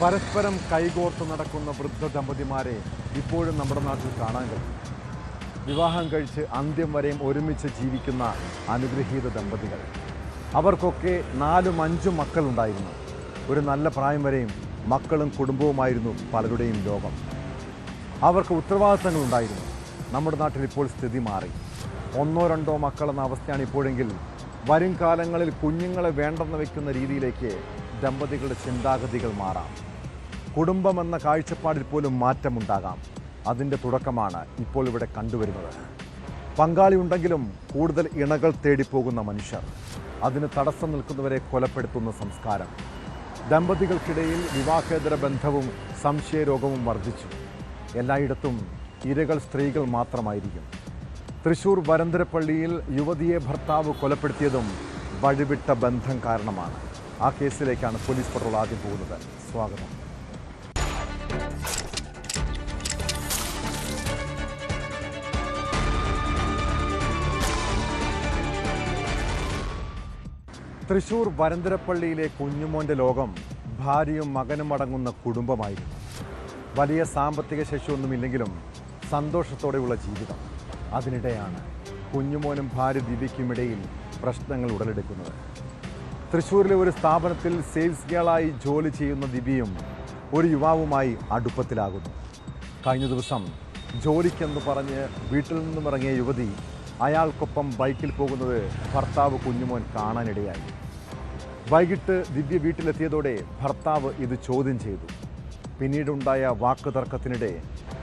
പരസ്പരം കൈകോർത്ത് നടക്കുന്ന വൃദ്ധ ദമ്പതിമാരെ ഇപ്പോഴും നമ്മുടെ നാട്ടിൽ കാണാൻ കഴിയും. വിവാഹം കഴിച്ച് അന്ത്യം വരെയും ഒരുമിച്ച് ജീവിക്കുന്ന അനുഗ്രഹീത ദമ്പതികൾ. അവർക്കൊക്കെ 4-5 മക്കളുണ്ടായിരുന്നു. ഒരു നല്ല പ്രായം വരെയും മക്കളും കുടുംബവുമായിരുന്നു പലരുടെയും ലോകം. അവർക്ക് ഉത്തരവാദിത്തങ്ങളുണ്ടായിരുന്നു. നമ്മുടെ നാട്ടിൽ ഇപ്പോൾ സ്ഥിതി മാറി. 1-2 മക്കളെന്ന അവസ്ഥയാണ് ഇപ്പോഴെങ്കിൽ വരും കാലങ്ങളിൽ കുഞ്ഞുങ്ങളെ വേണ്ടെന്ന് വയ്ക്കുന്ന രീതിയിലേക്ക് ദമ്പതികളുടെ ചിന്താഗതികൾ മാറാം. കുടുംബമെന്ന കാഴ്ചപ്പാടിൽ പോലും മാറ്റമുണ്ടാകാം. അതിൻ്റെ തുടക്കമാണ് ഇപ്പോൾ ഇവിടെ കണ്ടുവരുന്നത്. പങ്കാളി ഉണ്ടെങ്കിലും കൂടുതൽ ഇണകൾ തേടിപ്പോകുന്ന മനുഷ്യർ, അതിന് തടസ്സം നിൽക്കുന്നവരെ കൊലപ്പെടുത്തുന്ന സംസ്കാരം. ദമ്പതികൾക്കിടയിൽ വിവാഹേതര ബന്ധവും സംശയരോഗവും വർദ്ധിച്ചു. എല്ലായിടത്തും ഇരകൾ സ്ത്രീകൾ മാത്രമായിരിക്കും. തൃശൂർ വരന്തരപ്പള്ളിയിൽ യുവതിയെ ഭർത്താവ് കൊലപ്പെടുത്തിയതും വഴിവിട്ട ബന്ധം കാരണമാണ്. ആ കേസിലേക്കാണ് പോലീസ് പട്രോൾ ആദ്യം പോകുന്നത്. സ്വാഗതം. തൃശൂർ വരന്തരപ്പള്ളിയിലെ കുഞ്ഞുമോൻ്റെ ലോകം ഭാര്യയും മകനും അടങ്ങുന്ന കുടുംബമായിരുന്നു. വലിയ സാമ്പത്തിക ശേഷിയൊന്നുമില്ലെങ്കിലും സന്തോഷത്തോടെയുള്ള ജീവിതം. അതിനിടെയാണ് കുഞ്ഞുമോനും ഭാര്യ ദിവ്യയ്ക്കുമിടയിൽ പ്രശ്നങ്ങൾ ഉടലെടുക്കുന്നത്. തൃശ്ശൂരിലെ ഒരു സ്ഥാപനത്തിൽ സെയിൽസ് ഗേളായി ജോലി ചെയ്യുന്ന ദിവ്യയും ഒരു യുവാവുമായി അടുപ്പത്തിലാകുന്നു. കഴിഞ്ഞ ദിവസം ജോലിക്കെന്ന് പറഞ്ഞ് വീട്ടിൽ നിന്നും ഇറങ്ങിയ യുവതി അയാൾക്കൊപ്പം ബൈക്കിൽ പോകുന്നത് ഭർത്താവ് കുഞ്ഞുമോൻ കാണാനിടയായി. വൈകിട്ട് ദിവ്യ വീട്ടിലെത്തിയതോടെ ഭർത്താവ് ഇത് ചോദ്യം ചെയ്തു. പിന്നീടുണ്ടായ വാക്കുതർക്കത്തിനിടെ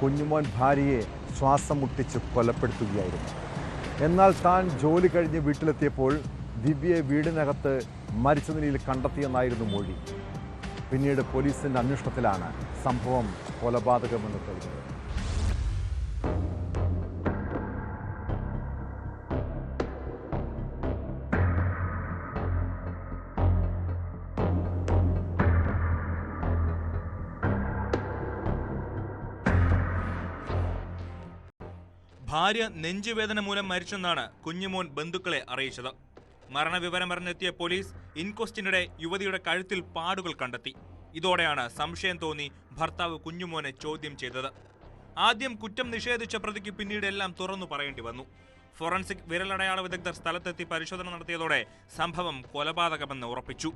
കുഞ്ഞുമോൻ ഭാര്യയെ ശ്വാസം മുട്ടിച്ച് കൊലപ്പെടുത്തുകയായിരുന്നു. എന്നാൽ താൻ ജോലി കഴിഞ്ഞ് വീട്ടിലെത്തിയപ്പോൾ ദിവ്യയെ വീടിനകത്ത് മരിച്ച നിലയിൽ കണ്ടെത്തിയെന്നായിരുന്നു മൊഴി. പിന്നീട് പോലീസിൻ്റെ അന്വേഷണത്തിലാണ് സംഭവം കൊലപാതകമെന്ന് തെളിഞ്ഞത്. ഭാര്യ നെഞ്ചുവേദന മൂലം മരിച്ചെന്നാണ് കുഞ്ഞുമോൻ ബന്ധുക്കളെ അറിയിച്ചത്. മരണവിവരം അറിഞ്ഞെത്തിയ പോലീസ് ഇൻക്വസ്റ്റിനിടെ യുവതിയുടെ കഴുത്തിൽ പാടുകൾ കണ്ടെത്തി. ഇതോടെയാണ് സംശയം തോന്നി ഭർത്താവ് കുഞ്ഞുമോനെ ചോദ്യം ചെയ്തത്. ആദ്യം കുറ്റം നിഷേധിച്ച പ്രതിക്ക് പിന്നീട് എല്ലാം തുറന്നു പറയേണ്ടി വന്നു. ഫോറൻസിക് വിരലടയാള വിദഗ്ധർ സ്ഥലത്തെത്തി പരിശോധന നടത്തിയതോടെ സംഭവം കൊലപാതകമെന്ന് ഉറപ്പിച്ചു.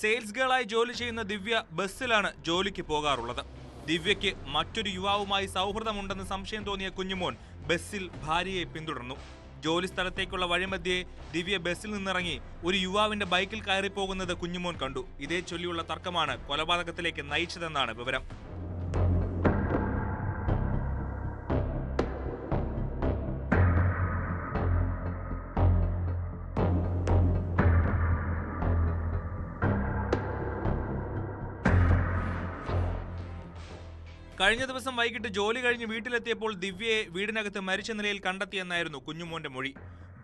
സെയിൽസ് ഗേളായി ജോലി ചെയ്യുന്ന ദിവ്യ ബസ്സിലാണ് ജോലിക്ക് പോകാറുള്ളത്. ദിവ്യയ്ക്ക് മറ്റൊരു യുവാവുമായി സൗഹൃദമുണ്ടെന്ന് സംശയം തോന്നിയ കുഞ്ഞുമോൻ ബസ്സിൽ ഭാര്യയെ പിന്തുടർന്നു. ജോലി സ്ഥലത്തേക്കുള്ള വഴിമധ്യേ ദിവ്യ ബസ്സിൽ നിന്നിറങ്ങി ഒരു യുവാവിന്റെ ബൈക്കിൽ കയറി പോകുന്നത് കുഞ്ഞുമോൻ കണ്ടു. ഇതേ ചൊല്ലിയുള്ള തർക്കമാണ് കൊലപാതകത്തിലേക്ക് നയിച്ചതെന്നാണ് വിവരം. കഴിഞ്ഞ ദിവസം വൈകിട്ട് ജോലി കഴിഞ്ഞ് വീട്ടിലെത്തിയപ്പോൾ ദിവ്യയെ വീടിനകത്ത് മരിച്ച നിലയിൽ കണ്ടെത്തിയെന്നായിരുന്നു കുഞ്ഞുമോന്റെ മൊഴി.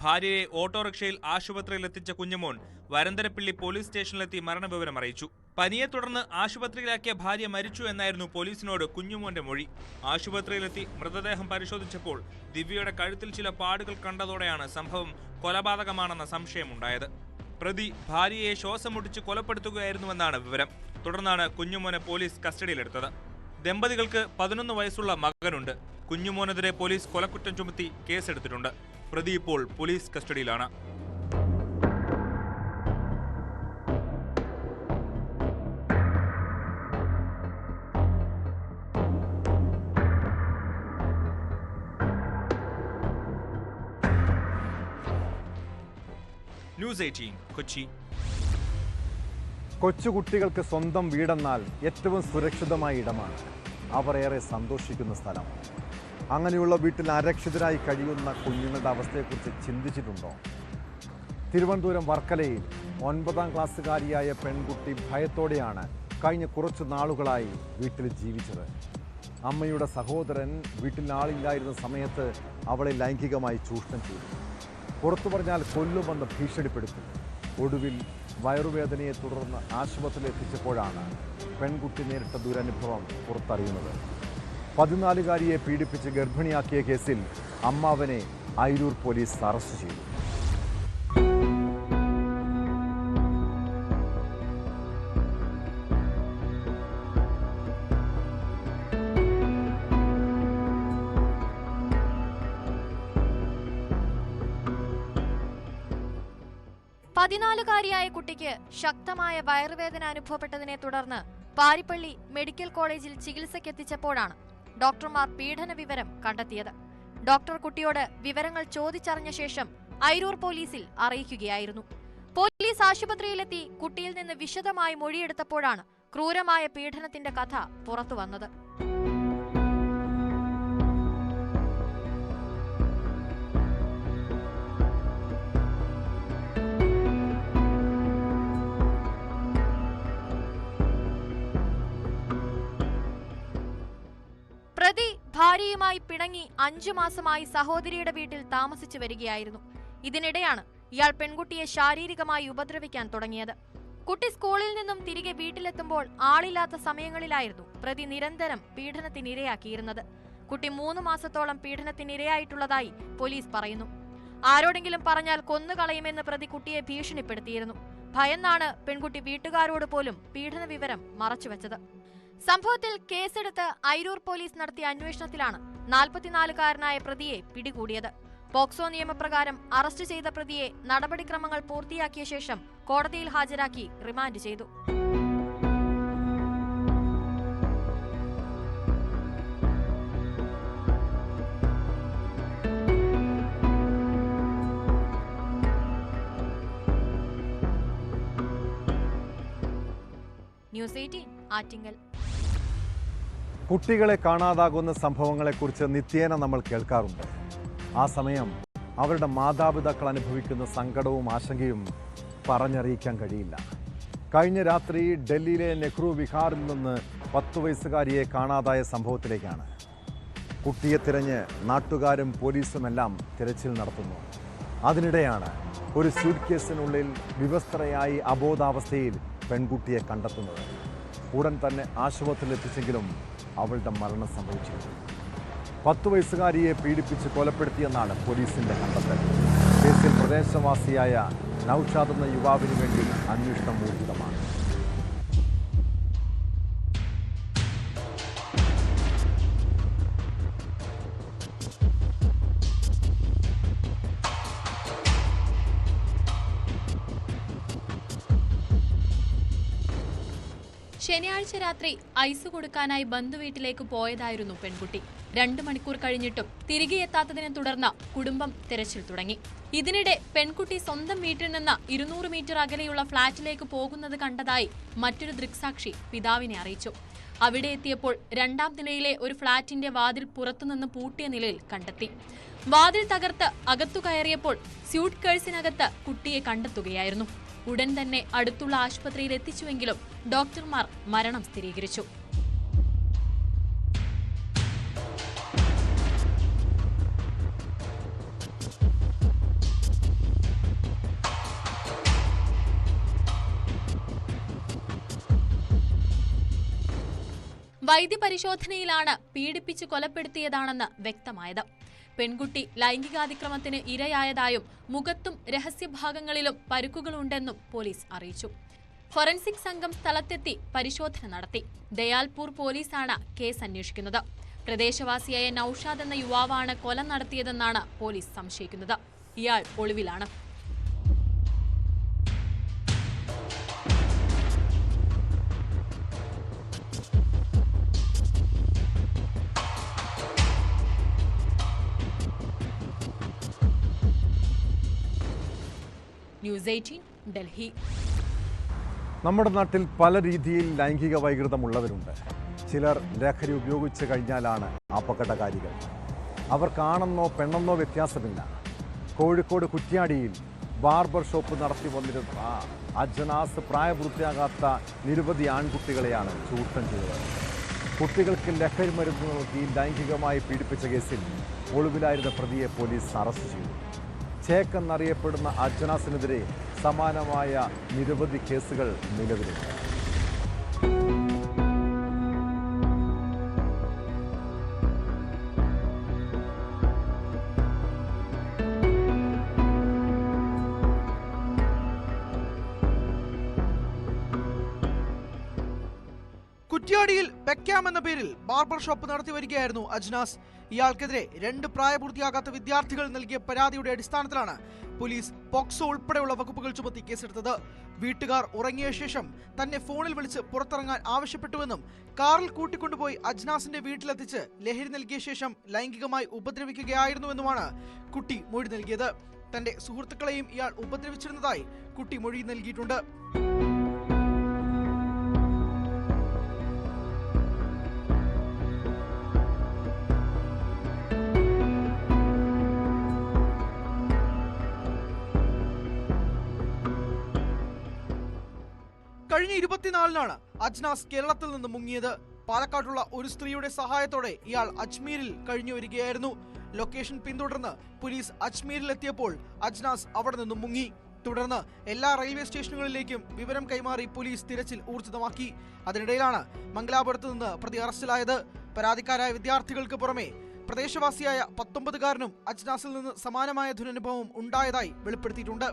ഭാര്യയെ ഓട്ടോറിക്ഷയിൽ ആശുപത്രിയിൽ എത്തിച്ച കുഞ്ഞുമോൻ വരന്തരപ്പള്ളി പോലീസ് സ്റ്റേഷനിലെത്തി മരണവിവരം അറിയിച്ചു. പനിയെ തുടർന്ന് ആശുപത്രിയിലാക്കിയ ഭാര്യ മരിച്ചു എന്നായിരുന്നു പോലീസിനോട് കുഞ്ഞുമോന്റെ മൊഴി. ആശുപത്രിയിലെത്തി മൃതദേഹം പരിശോധിച്ചപ്പോൾ ദിവ്യയുടെ കഴുത്തിൽ ചില പാടുകൾ കണ്ടതോടെയാണ് സംഭവം കൊലപാതകമാണെന്ന സംശയമുണ്ടായത്. പ്രതി ഭാര്യയെ ശ്വാസം മുട്ടിച്ച് കൊലപ്പെടുത്തുകയായിരുന്നുവെന്നാണ് വിവരം. തുടർന്നാണ് കുഞ്ഞുമോനെ പോലീസ് കസ്റ്റഡിയിലെടുത്തത്. ദമ്പതികൾക്ക് 11 വയസ്സുള്ള മകനുണ്ട്. കുഞ്ഞുമോനെതിരെ പോലീസ് കൊലക്കുറ്റം ചുമത്തി കേസെടുത്തിട്ടുണ്ട്. പ്രതി ഇപ്പോൾ പോലീസ് കസ്റ്റഡിയിലാണ്. ന്യൂസ് 18 കൊച്ചി. കൊച്ചുകുട്ടികൾക്ക് സ്വന്തം വീടെന്നാൽ ഏറ്റവും സുരക്ഷിതമായ ഇടമാണ്. അവർ ഏറെ സന്തോഷിക്കുന്ന സ്ഥലം. അങ്ങനെയുള്ള വീട്ടിൽ അരക്ഷിതരായി കഴിയുന്ന കുഞ്ഞുങ്ങളുടെ അവസ്ഥയെക്കുറിച്ച് ചിന്തിച്ചിട്ടുണ്ടോ? തിരുവനന്തപുരം വർക്കലയിൽ 9ാം ക്ലാസ്സുകാരിയായ പെൺകുട്ടി ഭയത്തോടെയാണ് കഴിഞ്ഞ കുറച്ചു നാളുകളായി വീട്ടിൽ ജീവിച്ചത്. അമ്മയുടെ സഹോദരൻ വീട്ടിൽ ആളില്ലായിരുന്ന സമയത്ത് അവളെ ലൈംഗികമായി ചൂഷണം ചെയ്തു. പുറത്തു പറഞ്ഞാൽ കൊല്ലുമെന്ന് ഭീഷണിപ്പെടുത്തി. ഒടുവിൽ വയറുവേദനയെ തുടർന്ന് ആശുപത്രിയിൽ എത്തിച്ചപ്പോഴാണ് പെൺകുട്ടി നേരിട്ട ദുരനുഭവം പുറത്തറിയുന്നത്. 14-കാരിയെ പീഡിപ്പിച്ച് ഗർഭിണിയാക്കിയ കേസിൽ അമ്മാവനെ അയിരൂർ പോലീസ് അറസ്റ്റ് ചെയ്തു. പതിനാലുകാരിയായ കുട്ടിക്ക് ശക്തമായ വയറുവേദന അനുഭവപ്പെട്ടതിനെ തുടർന്ന് പാരിപ്പള്ളി മെഡിക്കൽ കോളേജിൽ ചികിത്സയ്ക്കെത്തിച്ചപ്പോഴാണ് ഡോക്ടർമാർ പീഡന വിവരം കണ്ടെത്തിയത്. ഡോക്ടർ കുട്ടിയോട് വിവരങ്ങൾ ചോദിച്ചറിഞ്ഞ ശേഷം അയിരൂർ പോലീസിൽ അറിയിക്കുകയായിരുന്നു. പോലീസ് ആശുപത്രിയിലെത്തി കുട്ടിയിൽ നിന്ന് വിശദമായി മൊഴിയെടുത്തപ്പോഴാണ് ക്രൂരമായ പീഡനത്തിന്റെ കഥ പുറത്തുവന്നത്. പ്രതി ഭാര്യയുമായി പിണങ്ങി 5 മാസമായി സഹോദരിയുടെ വീട്ടിൽ താമസിച്ചു വരികയായിരുന്നു. ഇതിനിടെയാണ് ഇയാൾ പെൺകുട്ടിയെ ശാരീരികമായി ഉപദ്രവിക്കാൻ തുടങ്ങിയത്. കുട്ടി സ്കൂളിൽ നിന്നും തിരികെ വീട്ടിലെത്തുമ്പോൾ ആളില്ലാത്ത സമയങ്ങളിലായിരുന്നു പ്രതി നിരന്തരം പീഡനത്തിനിരയാക്കിയിരുന്നത്. കുട്ടി 3 മാസത്തോളം പീഡനത്തിനിരയായിട്ടുള്ളതായി പോലീസ് പറയുന്നു. ആരോടെങ്കിലും പറഞ്ഞാൽ കൊന്നുകളയുമെന്ന് പ്രതി കുട്ടിയെ ഭീഷണിപ്പെടുത്തിയിരുന്നു. ഭയന്നാണ് പെൺകുട്ടി വീട്ടുകാരോട് പോലും പീഡന വിവരം മറച്ചുവെച്ചത്. സംഭവത്തിൽ കേസെടുത്ത് അയിരൂർ പോലീസ് നടത്തിയ അന്വേഷണത്തിലാണ് 44-കാരനായ പ്രതിയെ പിടികൂടിയത്. പോക്സോ നിയമപ്രകാരം അറസ്റ്റ് ചെയ്ത പ്രതിയെ നടപടിക്രമങ്ങൾ പൂർത്തിയാക്കിയ ശേഷം കോടതിയിൽ ഹാജരാക്കി റിമാൻഡ് ചെയ്തു. ന്യൂസ് 18 ആറ്റിങ്ങൽ. കുട്ടികളെ കാണാതാകുന്ന സംഭവങ്ങളെക്കുറിച്ച് നിത്യേന നമ്മൾ കേൾക്കാറുണ്ട്. ആ സമയം അവരുടെ മാതാപിതാക്കൾ അനുഭവിക്കുന്ന സങ്കടവും ആശങ്കയും പറഞ്ഞറിയിക്കാൻ കഴിയില്ല. കഴിഞ്ഞ രാത്രി ഡൽഹിയിലെ നെഹ്റു വിഹാറിൽ നിന്ന് 10 വയസ്സുകാരിയെ കാണാതായ സംഭവത്തിലേക്കാണ്. കുട്ടിയെ തിരഞ്ഞ് നാട്ടുകാരും പോലീസുമെല്ലാം തിരച്ചിൽ നടത്തുന്നു. അതിനിടെയാണ് ഒരു സ്യൂട്ട് കേസിനുള്ളിൽ വിവസ്ത്രയായി അബോധാവസ്ഥയിൽ പെൺകുട്ടിയെ കണ്ടെത്തുന്നത്. ഉടൻ തന്നെ ആശുപത്രിയിൽ എത്തിച്ചെങ്കിലും അവളുടെ മരണം സംഭവിച്ചിരുന്നു. 10 വയസ്സുകാരിയെ പീഡിപ്പിച്ച് കൊലപ്പെടുത്തിയെന്നാണ് പോലീസിന്റെ കണ്ടെത്തൽ. കേസിൽ പ്രദേശവാസിയായ നൌഷാദ് എന്ന യുവാവിന് വേണ്ടി അന്വേഷണം ഊർജിതമാണ്. ശനിയാഴ്ച രാത്രി ഐസ് കൊടുക്കാനായി ബന്ധുവീട്ടിലേക്ക് പോയതായിരുന്നു പെൺകുട്ടി. 2 മണിക്കൂർ കഴിഞ്ഞിട്ടും തിരികെ എത്താത്തതിനെ തുടർന്ന് കുടുംബം തിരച്ചിൽ തുടങ്ങി. ഇതിനിടെ പെൺകുട്ടി സ്വന്തം വീട്ടിൽ നിന്ന് 200 മീറ്റർ അകലെയുള്ള ഫ്ളാറ്റിലേക്ക് പോകുന്നത് കണ്ടതായി മറ്റൊരു ദൃക്സാക്ഷി പിതാവിനെ അറിയിച്ചു. അവിടെ എത്തിയപ്പോൾ 2ാം നിലയിലെ ഒരു ഫ്ളാറ്റിന്റെ വാതിൽ പുറത്തുനിന്ന് പൂട്ടിയ നിലയിൽ കണ്ടെത്തി. വാതിൽ തകർത്ത് അകത്തു കയറിയപ്പോൾ സ്യൂട്ട് കേസിനകത്ത് കുട്ടിയെ കണ്ടെത്തുകയായിരുന്നു. ഉടൻ തന്നെ അടുത്തുള്ള ആശുപത്രിയിൽ എത്തിച്ചുവെങ്കിലും ഡോക്ടർമാർ മരണം സ്ഥിരീകരിച്ചു. വൈദ്യപരിശോധനയിലാണ് പീഡിപ്പിച്ച് കൊലപ്പെടുത്തിയതാണെന്ന് വ്യക്തമായത്. പെൺകുട്ടി ലൈംഗികാതിക്രമത്തിന് ഇരയായതായും മുഖത്തും രഹസ്യഭാഗങ്ങളിലും പരുക്കുകളുണ്ടെന്നും പോലീസ് അറിയിച്ചു. ഫോറൻസിക് സംഘം സ്ഥലത്തെത്തി പരിശോധന നടത്തി. ദയാൽപൂർ പോലീസാണ് കേസ് അന്വേഷിക്കുന്നത്. പ്രദേശവാസിയായ നൌഷാദ് എന്ന യുവാവാണ് കൊല നടത്തിയതെന്നാണ് പോലീസ് സംശയിക്കുന്നത്. ഇയാൾ ഒളിവിലാണ്. ന്യൂസ് 18 ഡൽഹി. നമ്മുടെ നാട്ടിൽ പല രീതിയിൽ ലൈംഗിക വൈകൃതമുള്ളവരുണ്ട്. ചിലർ ലഹരി ഉപയോഗിച്ച് കഴിഞ്ഞാലാണ് അപകടകാരികൾ. അവർക്കാണെന്നോ പെണ്ണെന്നോ വ്യത്യാസമില്ല. കോഴിക്കോട് കുറ്റ്യാടിയിൽ ബാർബർ ഷോപ്പ് നടത്തി വന്നിരുന്ന അജനാസ് പ്രായപൂർത്തിയാകാത്ത നിരവധി ആൺകുട്ടികളെയാണ് ചൂഷണം ചെയ്തത്. കുട്ടികൾക്ക് ലഹരി മരുന്ന് നൽകി ലൈംഗികമായി പീഡിപ്പിച്ച കേസിൽ ഒളിവിലായിരുന്ന പ്രതിയെ പോലീസ് അറസ്റ്റ് ചെയ്തു. ചേക്ക് എന്നറിയപ്പെടുന്ന അജനാസിനെതിരെ സമാനമായ നിരവധി കേസുകൾ നിലവിലുണ്ട്. കുറ്റ്യാടിയിൽ ബെക്കാം എന്ന പേരിൽ ബാർബർ ഷോപ്പ് നടത്തി വരികയായിരുന്നു അജ്നാസ്. ഇയാൾക്കെതിരെ 2 പ്രായപൂർത്തിയാകാത്ത വിദ്യാർത്ഥികൾ നൽകിയ പരാതിയുടെ അടിസ്ഥാനത്തിലാണ് പോലീസ് പോക്സോ ഉൾപ്പെടെയുള്ള വകുപ്പുകൾ ചുമത്തി കേസെടുത്തത്. വീട്ടുകാർ ഉറങ്ങിയ ശേഷം തന്നെ ഫോണിൽ വിളിച്ച് പുറത്തിറങ്ങാൻ ആവശ്യപ്പെട്ടുവെന്നും കാറിൽ കൂട്ടിക്കൊണ്ടുപോയി അജ്നാസിന്റെ വീട്ടിലെത്തിച്ച് ലഹരി നൽകിയ ശേഷം ലൈംഗികമായി ഉപദ്രവിക്കുകയായിരുന്നുവെന്നുമാണ് കുട്ടി മൊഴി നൽകിയത്. തന്റെ സുഹൃത്തുക്കളെയും ഇയാൾ ഉപദ്രവിച്ചിരുന്നതായി കുട്ടി മൊഴി നൽകിയിട്ടുണ്ട്. കഴിഞ്ഞ 24-നാണ് അജ്നാസ് കേരളത്തിൽ നിന്ന് മുങ്ങിയത്. പാലക്കാട്ടുള്ള ഒരു സ്ത്രീയുടെ സഹായത്തോടെ ഇയാൾ അജ്മീരിൽ കഴിഞ്ഞു വരികയായിരുന്നു. ലൊക്കേഷൻ പിന്തുടർന്ന് പോലീസ് അജ്മീരിലെത്തിയപ്പോൾ അജ്നാസ് അവിടെ നിന്നും മുങ്ങി. തുടർന്ന് എല്ലാ റെയിൽവേ സ്റ്റേഷനുകളിലേക്കും വിവരം കൈമാറി പോലീസ് തിരച്ചിൽ ഊർജിതമാക്കി. അതിനിടയിലാണ് മംഗലാപുരത്ത് നിന്ന് പ്രതി അറസ്റ്റിലായത്. പരാതിക്കാരായ വിദ്യാർത്ഥികൾക്ക് പുറമെ പ്രദേശവാസിയായ 19-കാരനും അജ്നാസിൽ നിന്ന് സമാനമായ ദുരനുഭവം ഉണ്ടായതായി വെളിപ്പെടുത്തിയിട്ടുണ്ട്.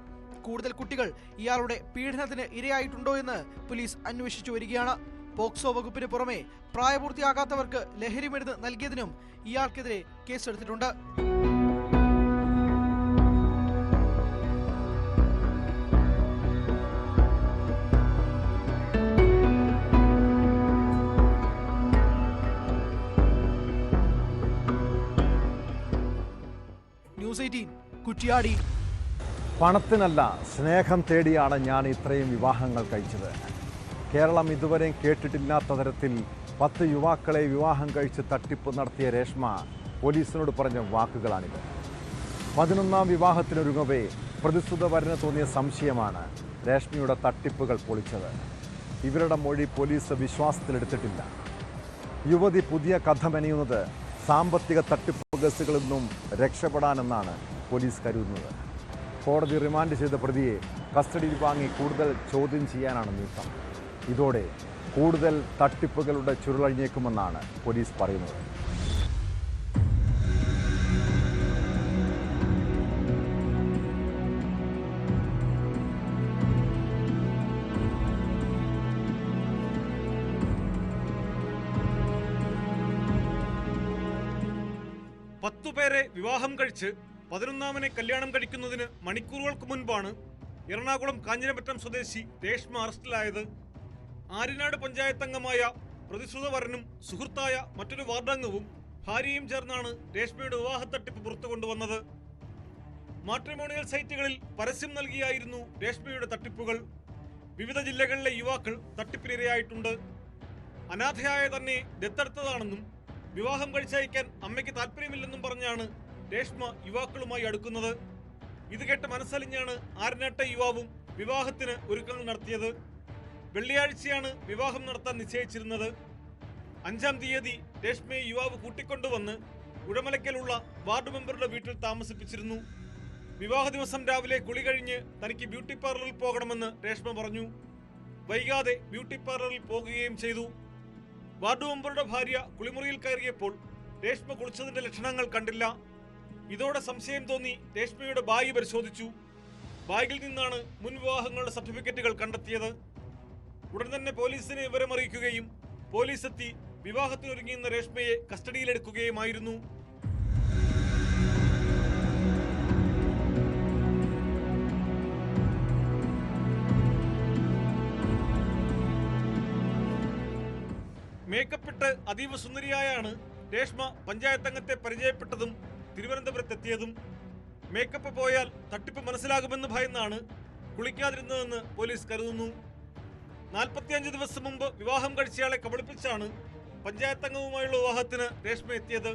കൂടുതൽ കുട്ടികൾ ഇയാളുടെ പീഡനത്തിന് ഇരയായിട്ടുണ്ടോ എന്ന് പോലീസ് അന്വേഷിച്ചു വരികയാണ്. പോക്സോ വകുപ്പിന് പുറമെ പ്രായപൂർത്തിയാകാത്തവർക്ക് ലഹരി മരുന്ന് നൽകിയതിനും ഇയാൾക്കെതിരെ കേസെടുത്തിട്ടുണ്ട്. ന്യൂസ് 18 കുറ്റ്യാടി. പണത്തിനല്ല, സ്നേഹം തേടിയാണ് ഞാൻ ഇത്രയും വിവാഹങ്ങൾ കഴിച്ചത്. കേരളം ഇതുവരെയും കേട്ടിട്ടില്ലാത്ത തരത്തിൽ 10 യുവാക്കളെ വിവാഹം കഴിച്ച് തട്ടിപ്പ് നടത്തിയ രേഷ്മ പോലീസിനോട് പറഞ്ഞ വാക്കുകളാണിത്. 11ാം വിവാഹത്തിനൊരുങ്ങവേ പ്രതിസുത വരന് തോന്നിയ സംശയമാണ് രേഷ്മയുടെ തട്ടിപ്പുകൾ പൊളിച്ചത്. ഇവരുടെ മൊഴി പോലീസ് വിശ്വാസത്തിലെടുത്തിട്ടില്ല. യുവതി പുതിയ കഥ മെനയുന്നത് സാമ്പത്തിക തട്ടിപ്പ് കേസുകളിൽ നിന്നും രക്ഷപ്പെടാനെന്നാണ് പോലീസ് കരുതുന്നത്. കോടതി റിമാൻഡ് ചെയ്ത പ്രതിയെ കസ്റ്റഡിയിൽ വാങ്ങി കൂടുതൽ ചോദ്യം ചെയ്യാനാണ് നീക്കം. ഇതോടെ കൂടുതൽ തട്ടിപ്പുകളുടെ ചുരുളഴിഞ്ഞേക്കുമെന്നാണ് പോലീസ് പറയുന്നത്. പേരെ വിവാഹം കഴിച്ച് 11ാമനെ കല്യാണം കഴിക്കുന്നതിന് മണിക്കൂറുകൾക്ക് മുൻപാണ് എറണാകുളം കാഞ്ഞിരമറ്റം സ്വദേശി രേഷ്മ അറസ്റ്റിലായത്. ആര്യനാട് പഞ്ചായത്ത് അംഗമായ പ്രതിശ്രുത വരനും സുഹൃത്തായ മറ്റൊരു വാർഡംഗവും ഭാര്യയും ചേർന്നാണ് രേഷ്മയുടെ വിവാഹ തട്ടിപ്പ് പുറത്തു കൊണ്ടുവന്നത്. മാട്രിമോണിയൽ സൈറ്റുകളിൽ പരസ്യം നൽകിയായിരുന്നു രേഷ്മയുടെ തട്ടിപ്പുകൾ. വിവിധ ജില്ലകളിലെ യുവാക്കൾ തട്ടിപ്പിനിരയായിട്ടുണ്ട്. അനാഥയായ തന്നെ ദത്തെടുത്തതാണെന്നും വിവാഹം കഴിച്ചയക്കാൻ അമ്മയ്ക്ക് താല്പര്യമില്ലെന്നും പറഞ്ഞാണ് രേഷ്മ യുവാക്കളുമായി അടുക്കുന്നത്. ഇത് കേട്ട് മനസ്സലിഞ്ഞാണ് ആര്യനാട്ടെ യുവാവും വിവാഹത്തിന് ഒരുക്കങ്ങൾ നടത്തിയത്. വെള്ളിയാഴ്ചയാണ് വിവാഹം നടത്താൻ നിശ്ചയിച്ചിരുന്നത്. 5-ാം തീയതി രേഷ്മയെ യുവാവ് കൂട്ടിക്കൊണ്ടുവന്ന് ഉടമലയ്ക്കലുള്ള വാർഡ് മെമ്പറുടെ വീട്ടിൽ താമസിപ്പിച്ചിരുന്നു. വിവാഹ ദിവസം രാവിലെ കുളി കഴിഞ്ഞ് തനിക്ക് ബ്യൂട്ടി പാർലറിൽ പോകണമെന്ന് രേഷ്മ പറഞ്ഞു. വൈകാതെ ബ്യൂട്ടി പാർലറിൽ പോകുകയും ചെയ്തു. വാർഡ് മെമ്പറുടെ ഭാര്യ കുളിമുറിയിൽ കയറിയപ്പോൾ രേഷ്മ കുളിച്ചതിന്റെ ലക്ഷണങ്ങൾ കണ്ടില്ല. ഇതോടെ സംശയം തോന്നി രേഷ്മയുടെ ബാഗ് പരിശോധിച്ചു. ബാഗിൽ നിന്നാണ് മുൻ വിവാഹങ്ങളുടെ സർട്ടിഫിക്കറ്റുകൾ കണ്ടെത്തിയത്. ഉടൻ തന്നെ പോലീസിനെ വിവരമറിയിക്കുകയും പോലീസ് എത്തി വിവാഹത്തിനൊരുങ്ങിയുന്ന രേഷ്മയെ കസ്റ്റഡിയിലെടുക്കുകയുമായിരുന്നു. മേക്കപ്പിട്ട് അതീവ സുന്ദരിയായാണ് രേഷ്മ പഞ്ചായത്ത് അംഗത്തെ പരിചയപ്പെട്ടതും തിരുവനന്തപുരത്തെത്തിയതും. മേക്കപ്പ് പോയാൽ തട്ടിപ്പ് മനസ്സിലാകുമെന്ന് ഭയന്നാണ് കുളിക്കാതിരുന്നതെന്ന് പോലീസ് കരുതുന്നു. 45 ദിവസം മുമ്പ് വിവാഹം കഴിച്ചയാളെ കബളിപ്പിച്ചാണ് പഞ്ചായത്ത് അംഗവുമായുള്ള വിവാഹത്തിന് രേഷ്മ എത്തിയത്.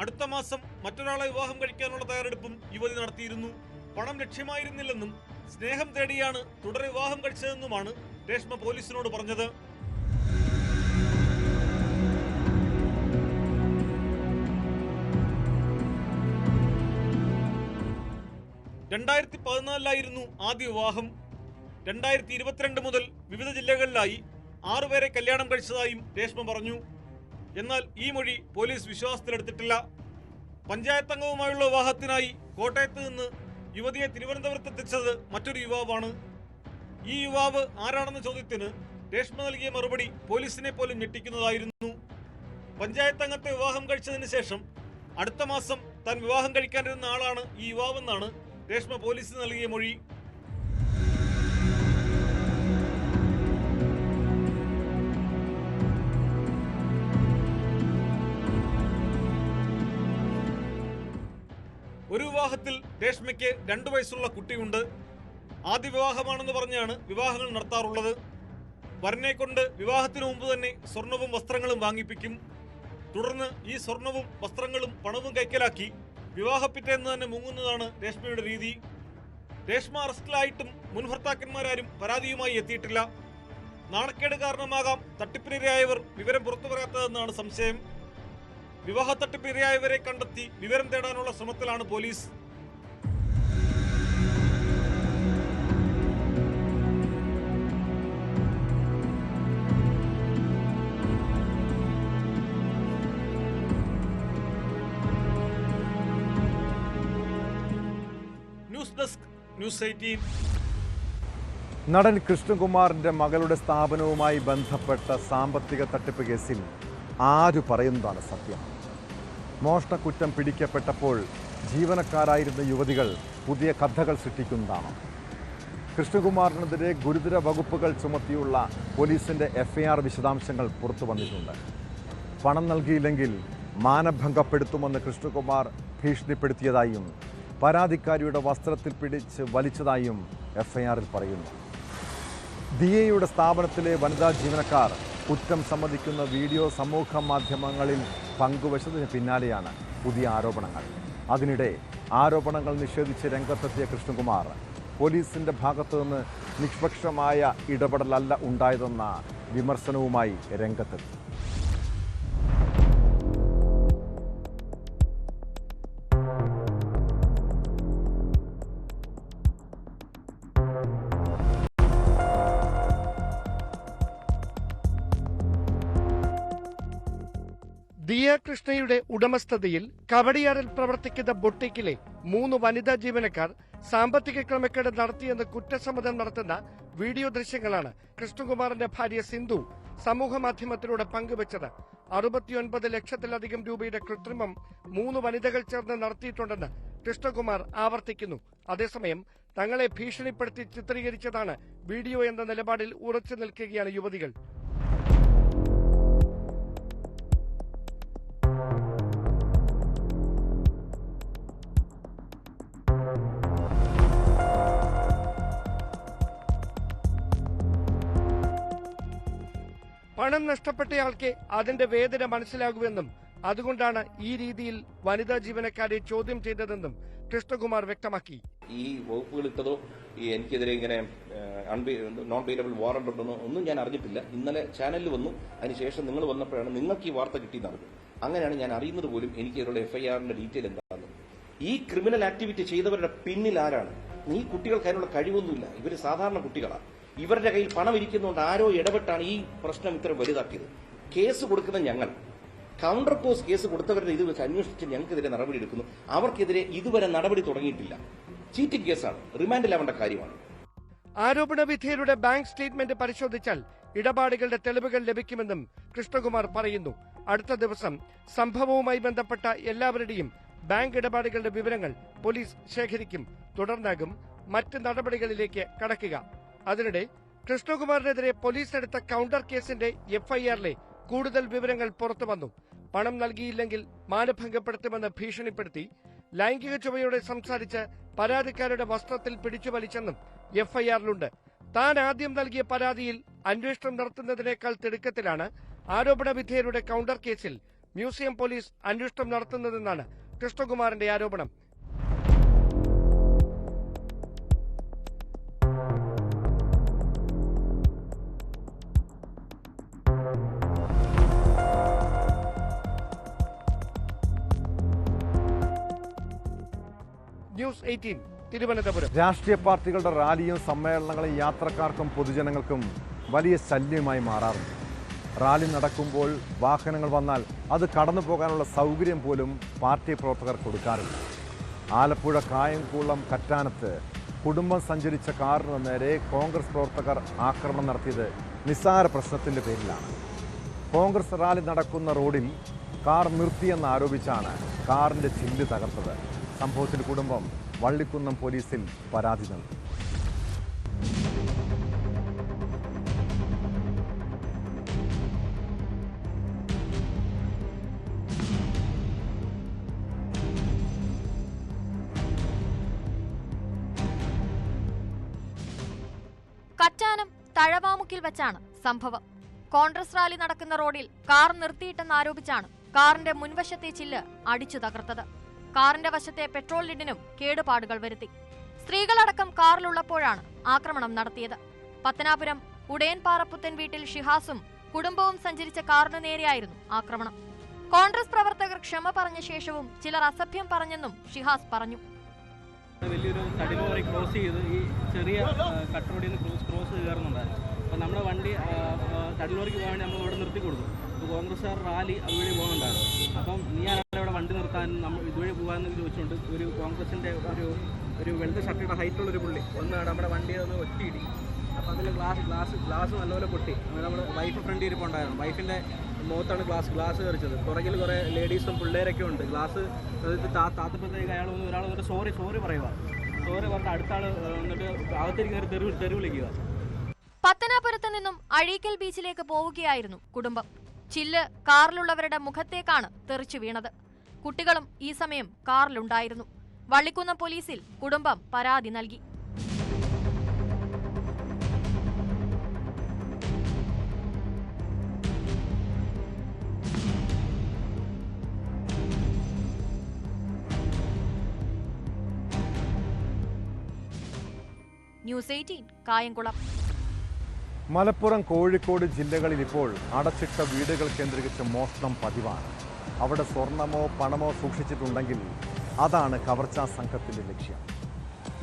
അടുത്ത മാസം മറ്റൊരാളെ വിവാഹം കഴിക്കാനുള്ള തയ്യാറെടുപ്പും യുവതി നടത്തിയിരുന്നു. പണം ലക്ഷ്യമായിരുന്നില്ലെന്നും സ്നേഹം തേടിയാണ് തുടരെ വിവാഹം കഴിച്ചതെന്നുമാണ് രേഷ്മ പോലീസിനോട് പറഞ്ഞത്. ായിരുന്നു ആദ്യ വിവാഹം. 2022 മുതൽ വിവിധ ജില്ലകളിലായി 6 പേരെ കല്യാണം കഴിച്ചതായും രേഷ്മ പറഞ്ഞു. എന്നാൽ ഈ മൊഴി പോലീസ് വിശ്വാസത്തിലെടുത്തിട്ടില്ല. പഞ്ചായത്ത് അംഗവുമായുള്ള വിവാഹത്തിനായി കോട്ടയത്ത് നിന്ന് യുവതിയെ തിരുവനന്തപുരത്തെത്തിച്ചത് മറ്റൊരു യുവാവാണ്. ഈ യുവാവ് ആരാണെന്ന ചോദ്യത്തിന് രേഷ്മ നൽകിയ മറുപടി പോലീസിനെ പോലും ഞെട്ടിക്കുന്നതായിരുന്നു. പഞ്ചായത്ത് അംഗത്തെ വിവാഹം കഴിച്ചതിന് ശേഷം അടുത്ത മാസം താൻ വിവാഹം കഴിക്കാനിരുന്ന ആളാണ് ഈ യുവാവെന്നാണ് രേഷ്മ പോലീസിന് നൽകിയ മൊഴി. ഒരു വിവാഹത്തിൽ രേഷ്മയ്ക്ക് 2 വയസ്സുള്ള കുട്ടിയുണ്ട്. ആദ്യ വിവാഹമാണെന്ന് പറഞ്ഞാണ് വിവാഹങ്ങൾ നടത്താറുള്ളത്. വരനെ കൊണ്ട് വിവാഹത്തിന് മുമ്പ് തന്നെ സ്വർണവും വസ്ത്രങ്ങളും വാങ്ങിപ്പിക്കും. തുടർന്ന് ഈ സ്വർണവും വസ്ത്രങ്ങളും പണവും കൈക്കലാക്കി വിവാഹപ്പിറ്റേന്ന് തന്നെ മുങ്ങുന്നതാണ് രേഷ്മയുടെ രീതി. രേഷ്മ അറസ്റ്റിലായിട്ടും മുൻ ഭർത്താക്കന്മാരാരും പരാതിയുമായി എത്തിയിട്ടില്ല. നാണക്കേട് കാരണമാകാം തട്ടിപ്പിനിരയായവർ വിവരം പുറത്തു പറയാത്തതെന്നാണ് സംശയം. വിവാഹ തട്ടിപ്പിനിരയായവരെ കണ്ടെത്തി വിവരം തേടാനുള്ള ശ്രമത്തിലാണ് പോലീസ്. News desk, news 18. നടൻ കൃഷ്ണകുമാറിൻ്റെ മകളുടെ സ്ഥാപനവുമായി ബന്ധപ്പെട്ട സാമ്പത്തിക തട്ടിപ്പ് കേസിൽ ആര് പറയുന്നതാണ് സത്യം? മോഷണക്കുറ്റം പിടിക്കപ്പെട്ടപ്പോൾ ജീവനക്കാരായിരുന്ന യുവതികൾ പുതിയ കഥകൾ സൃഷ്ടിക്കുന്നതാണ്. കൃഷ്ണകുമാറിനെതിരെ ഗുരുതര വകുപ്പുകൾ ചുമത്തിയുള്ള പോലീസിൻ്റെ FIR വിശദാംശങ്ങൾ പുറത്തു വന്നിട്ടുണ്ട്. പണം നൽകിയില്ലെങ്കിൽ മാനഭംഗപ്പെടുത്തുമെന്ന് കൃഷ്ണകുമാർ ഭീഷണിപ്പെടുത്തിയതായും പരാതിക്കാരിയുടെ വസ്ത്രത്തിൽ പിടിച്ച് വലിച്ചതായും FIR-ൽ പറയുന്നു. DAയുടെ സ്ഥാപനത്തിലെ വനിതാ ജീവനക്കാർ കുറ്റം സമ്മതിക്കുന്ന വീഡിയോ സമൂഹ മാധ്യമങ്ങളിൽ പങ്കുവച്ചതിന് പിന്നാലെയാണ് പുതിയ ആരോപണങ്ങൾ. അതിനിടെ ആരോപണങ്ങൾ നിഷേധിച്ച് രംഗത്തെത്തിയ കൃഷ്ണകുമാർ പോലീസിൻ്റെ ഭാഗത്തുനിന്ന് നിഷ്പക്ഷമായ ഇടപെടലല്ല ഉണ്ടായതെന്ന വിമർശനവുമായി രംഗത്തെത്തി. ദിയ കൃഷ്ണയുടെ ഉടമസ്ഥതയിൽ കവടിയാറിൽ പ്രവർത്തിക്കുന്ന ബൊട്ടിക്കിലെ 3 വനിതാ ജീവനക്കാർ സാമ്പത്തിക ക്രമക്കേട് നടത്തിയെന്ന് കുറ്റസമ്മതം നടത്തുന്ന വീഡിയോ ദൃശ്യങ്ങളാണ് കൃഷ്ണകുമാറിന്റെ ഭാര്യ സിന്ധു സമൂഹമാധ്യമത്തിലൂടെ പങ്കുവച്ചത്. 69 ലക്ഷത്തിലധികം രൂപയുടെ കൃത്രിമം 3 വനിതകൾ ചേർന്ന് നടത്തിയിട്ടുണ്ടെന്ന് കൃഷ്ണകുമാർ ആവർത്തിക്കുന്നു. അതേസമയം തങ്ങളെ ഭീഷണിപ്പെടുത്തി ചിത്രീകരിച്ചതാണ് വീഡിയോ എന്ന നിലപാടിൽ ഉറച്ചു നിൽക്കുകയാണ് യുവതികൾ. പണം നഷ്ടപ്പെട്ടയാൾക്ക് അതിന്റെ വേദന മനസ്സിലാകുമെന്നും അതുകൊണ്ടാണ് ഈ രീതിയിൽ വനിതാ ജീവനക്കാരെ ചോദ്യം ചെയ്തതെന്നും കൃഷ്ണകുമാർ വ്യക്തമാക്കി. ഈ വകുപ്പുകൾ ഇട്ടതോ എനിക്കെതിരെ ഇങ്ങനെ നോൺ ബെയിലബിൾ വാറണ്ട് ഉണ്ടെന്നോ ഒന്നും ഞാൻ അറിഞ്ഞിട്ടില്ല. ഇന്നലെ ചാനലിൽ വന്നു, അതിനുശേഷം നിങ്ങൾ വന്നപ്പോഴാണ് നിങ്ങൾക്ക് ഈ വാർത്ത കിട്ടിയെന്നറിഞ്ഞു. അങ്ങനെയാണ് ഞാൻ അറിയുന്നത് പോലും എനിക്കെതിരെയുള്ള FIR-ന്റെ ഡീറ്റെയിൽ എന്താണെന്ന്. ഈ ക്രിമിനൽ ആക്ടിവിറ്റി ചെയ്തവരുടെ പിന്നിൽ ആരാണ്? ഈ കുട്ടികൾക്ക് അതിനുള്ള കഴിവൊന്നുമില്ല. ഇവർ സാധാരണ കുട്ടികളാണ്. ഇവരുടെ കയ്യിൽ പണം ഇരിക്കുന്നതുകൊണ്ട് ആരോ ഇടപെട്ടാണ് ഈ പ്രശ്നം ഇത്ര വലുതാക്കിയത്. കേസ് കൊടുക്കുന്ന ഞങ്ങൾ കൗണ്ടർ പോസ് കേസ് കൊടുത്തവരുടെ ഇത് വെച്ച് അന്വേഷിച്ച് ഞങ്ങൾക്കെതിരെ നടപടി എടുക്കുന്നു. അവർക്കെതിരെ ഇതുവരെ നടപടി തുടങ്ങിയിട്ടില്ല. ചീറ്റിംഗ് കേസാണ്, റിമാൻഡിലാവേണ്ട കാര്യമാണ്. ആരോപണ വിധേയരുടെ ബാങ്ക് സ്റ്റേറ്റ്മെന്റ് പരിശോധിച്ചാൽ ഇടപാടുകളുടെ തെളിവുകൾ ലഭിക്കുമെന്നും കൃഷ്ണകുമാർ പറയുന്നു. അടുത്ത ദിവസം സംഭവവുമായി ബന്ധപ്പെട്ട എല്ലാവരുടെയും ബാങ്ക് ഇടപാടുകളുടെ വിവരങ്ങൾ പോലീസ് ശേഖരിക്കും. തുടർന്നാകും മറ്റ് നടപടികളിലേക്ക് കടക്കുക. അതിനിടെ കൃഷ്ണകുമാറിനെതിരെ പോലീസ് എടുത്ത കൗണ്ടർ കേസിന്റെ FIR-ലെ കൂടുതൽ വിവരങ്ങൾ പുറത്തുവന്നു. പണം നൽകിയില്ലെങ്കിൽ മാനഭംഗപ്പെടുത്തുമെന്ന് ഭീഷണിപ്പെടുത്തി ലൈംഗിക ചുവയോടെ സംസാരിച്ച് പരാതിക്കാരുടെ വസ്ത്രത്തിൽ പിടിച്ചു വലിച്ചെന്നും FIR-ലുണ്ട്. താൻ ആദ്യം നൽകിയ പരാതിയിൽ അന്വേഷണം നടത്തുന്നതിനേക്കാൾ തിടുക്കത്തിലാണ് ആരോപണ വിധേയരുടെ കൗണ്ടർ കേസിൽ മ്യൂസിയം പോലീസ് അന്വേഷണം നടത്തുന്നതെന്നാണ് കൃഷ്ണകുമാറിന്റെ ആരോപണം. ന്യൂസ് 18 തിരുവനന്തപുരം. രാഷ്ട്രീയ പാർട്ടികളുടെ റാലിയും സമ്മേളനങ്ങളും യാത്രക്കാർക്കും പൊതുജനങ്ങൾക്കും വലിയ ശല്യമായി മാറാറുണ്ട്. റാലി നടക്കുമ്പോൾ വാഹനങ്ങൾ വന്നാൽ അത് കടന്നു പോകാനുള്ള സൗകര്യം പോലും പാർട്ടി പ്രവർത്തകർ കൊടുക്കാറില്ല. ആലപ്പുഴ കായംകുളം കറ്റാനത്ത് കുടുംബം സഞ്ചരിച്ച കാറിന് നേരെ കോൺഗ്രസ് പ്രവർത്തകർ ആക്രമണം നടത്തിയത് നിസ്സാര പ്രശ്നത്തിൻ്റെ പേരിലാണ്. കോൺഗ്രസ് റാലി നടക്കുന്ന റോഡിൽ കാർ നിർത്തിയെന്ന് ആരോപിച്ചാണ് കാറിൻ്റെ ചില്ല് തകർത്തത്. സംഭവത്തിൽ കുടുംബം വള്ളിക്കുന്നം പോലീസിൽ പരാതി നൽകി. കറ്റാനം തഴവാമുക്കിൽ വെച്ചാണ് സംഭവം. കോൺഗ്രസ് റാലി നടക്കുന്ന റോഡിൽ കാർ നിർത്തിയിട്ടെന്നാരോപിച്ചാണ് കാറിന്റെ മുൻവശത്തെ ചില്ല് അടിച്ചു തകർത്തത്. കാറിന്റെ വശത്തെ പെട്രോൾ ലിഡിനും കേടുപാടുകൾ വരുത്തി. സ്ത്രീകളടക്കം കാറിലുള്ളപ്പോഴാണ് ആക്രമണം നടത്തിയത്. പത്തനാപുരം ഉടയൻപാറപ്പുത്തൻ വീട്ടിൽ ഷിഹാസും കുടുംബവും സഞ്ചരിച്ച കാറിനു നേരെയായിരുന്നു ആക്രമണം. കോൺഗ്രസ് പ്രവർത്തകർ ക്ഷമ പറഞ്ഞ ശേഷവും ചിലർ അസഭ്യം പറഞ്ഞെന്നും ഷിഹാസ് പറഞ്ഞു. വലിയൊരു തടി ലോറി ക്രോസ് ചെയ്ത് ഈ ചെറിയ കട്ട് റോഡിൽ നിന്ന് ക്രോസ് കയറുന്നുണ്ടായിരുന്നു. അപ്പോൾ നമ്മുടെ വണ്ടി തടി ലോറിക്ക് പോകാൻ നമ്മൾ ഇവിടെ നിർത്തി കൊടുത്തു. അപ്പോൾ കോൺഗ്രസ്സുകാർ റാലി അതുവഴി പോകുന്നുണ്ടായിരുന്നു. അപ്പം നീയാണല്ലോ ഇവിടെ വണ്ടി നിർത്താനും നമ്മൾ ഇതുവഴി പോകാമെന്ന് ചോദിച്ചുകൊണ്ട് ഒരു കോൺഗ്രസിൻ്റെ ഒരു വെളുത്ത ഷർട്ടിയുടെ ഹൈറ്റുള്ളൊരു പുള്ളി ഒന്ന് നമ്മുടെ വണ്ടിയെ ഒന്ന് ഒറ്റയിടി. അപ്പോൾ അതിൽ ഗ്ലാസ് നല്ലപോലെ പൊട്ടി. അങ്ങനെ നമ്മുടെ വൈഫ് ഫ്രണ്ട് ഇരിപ്പുണ്ടായിരുന്നു. വൈഫിൻ്റെ മുഖത്താണ് ഗ്ലാസ് തെറിച്ചത്. പുറകിൽ കുറേ ലേഡീസും പിള്ളേരൊക്കെ ഉണ്ട്. ഗ്ലാസ് താത്തപ്പോഴത്തേക്ക് ഒരാൾ വന്നിട്ട് സോറി പറയുക. സോറി പറഞ്ഞിട്ട് അടുത്ത ആൾ വന്നിട്ട് അകത്തിരിക്കുന്ന തെരുവ് വിളിക്കുക. പത്തനാപുരത്ത് നിന്നും അഴീക്കൽ ബീച്ചിലേക്ക് പോവുകയായിരുന്നു കുടുംബം. ചില്ല് കാറിലുള്ളവരുടെ മുഖത്തേക്കാണ് തെറിച്ചു വീണത്. കുട്ടികളും ഈ സമയം കാറിലുണ്ടായിരുന്നു. വള്ളിക്കുന്നം പോലീസിൽ കുടുംബം പരാതി നൽകി. ന്യൂസ് 18 കായംകുളം. മലപ്പുറം, കോഴിക്കോട് ജില്ലകളിൽ ഇപ്പോൾ അടച്ചിട്ട വീടുകൾ കേന്ദ്രീകരിച്ച് മോഷണം പതിവാണ്. അവിടെ സ്വർണമോ പണമോ സൂക്ഷിച്ചിട്ടുണ്ടെങ്കിൽ അതാണ് കവർച്ചാ സംഘത്തിൻ്റെ ലക്ഷ്യം.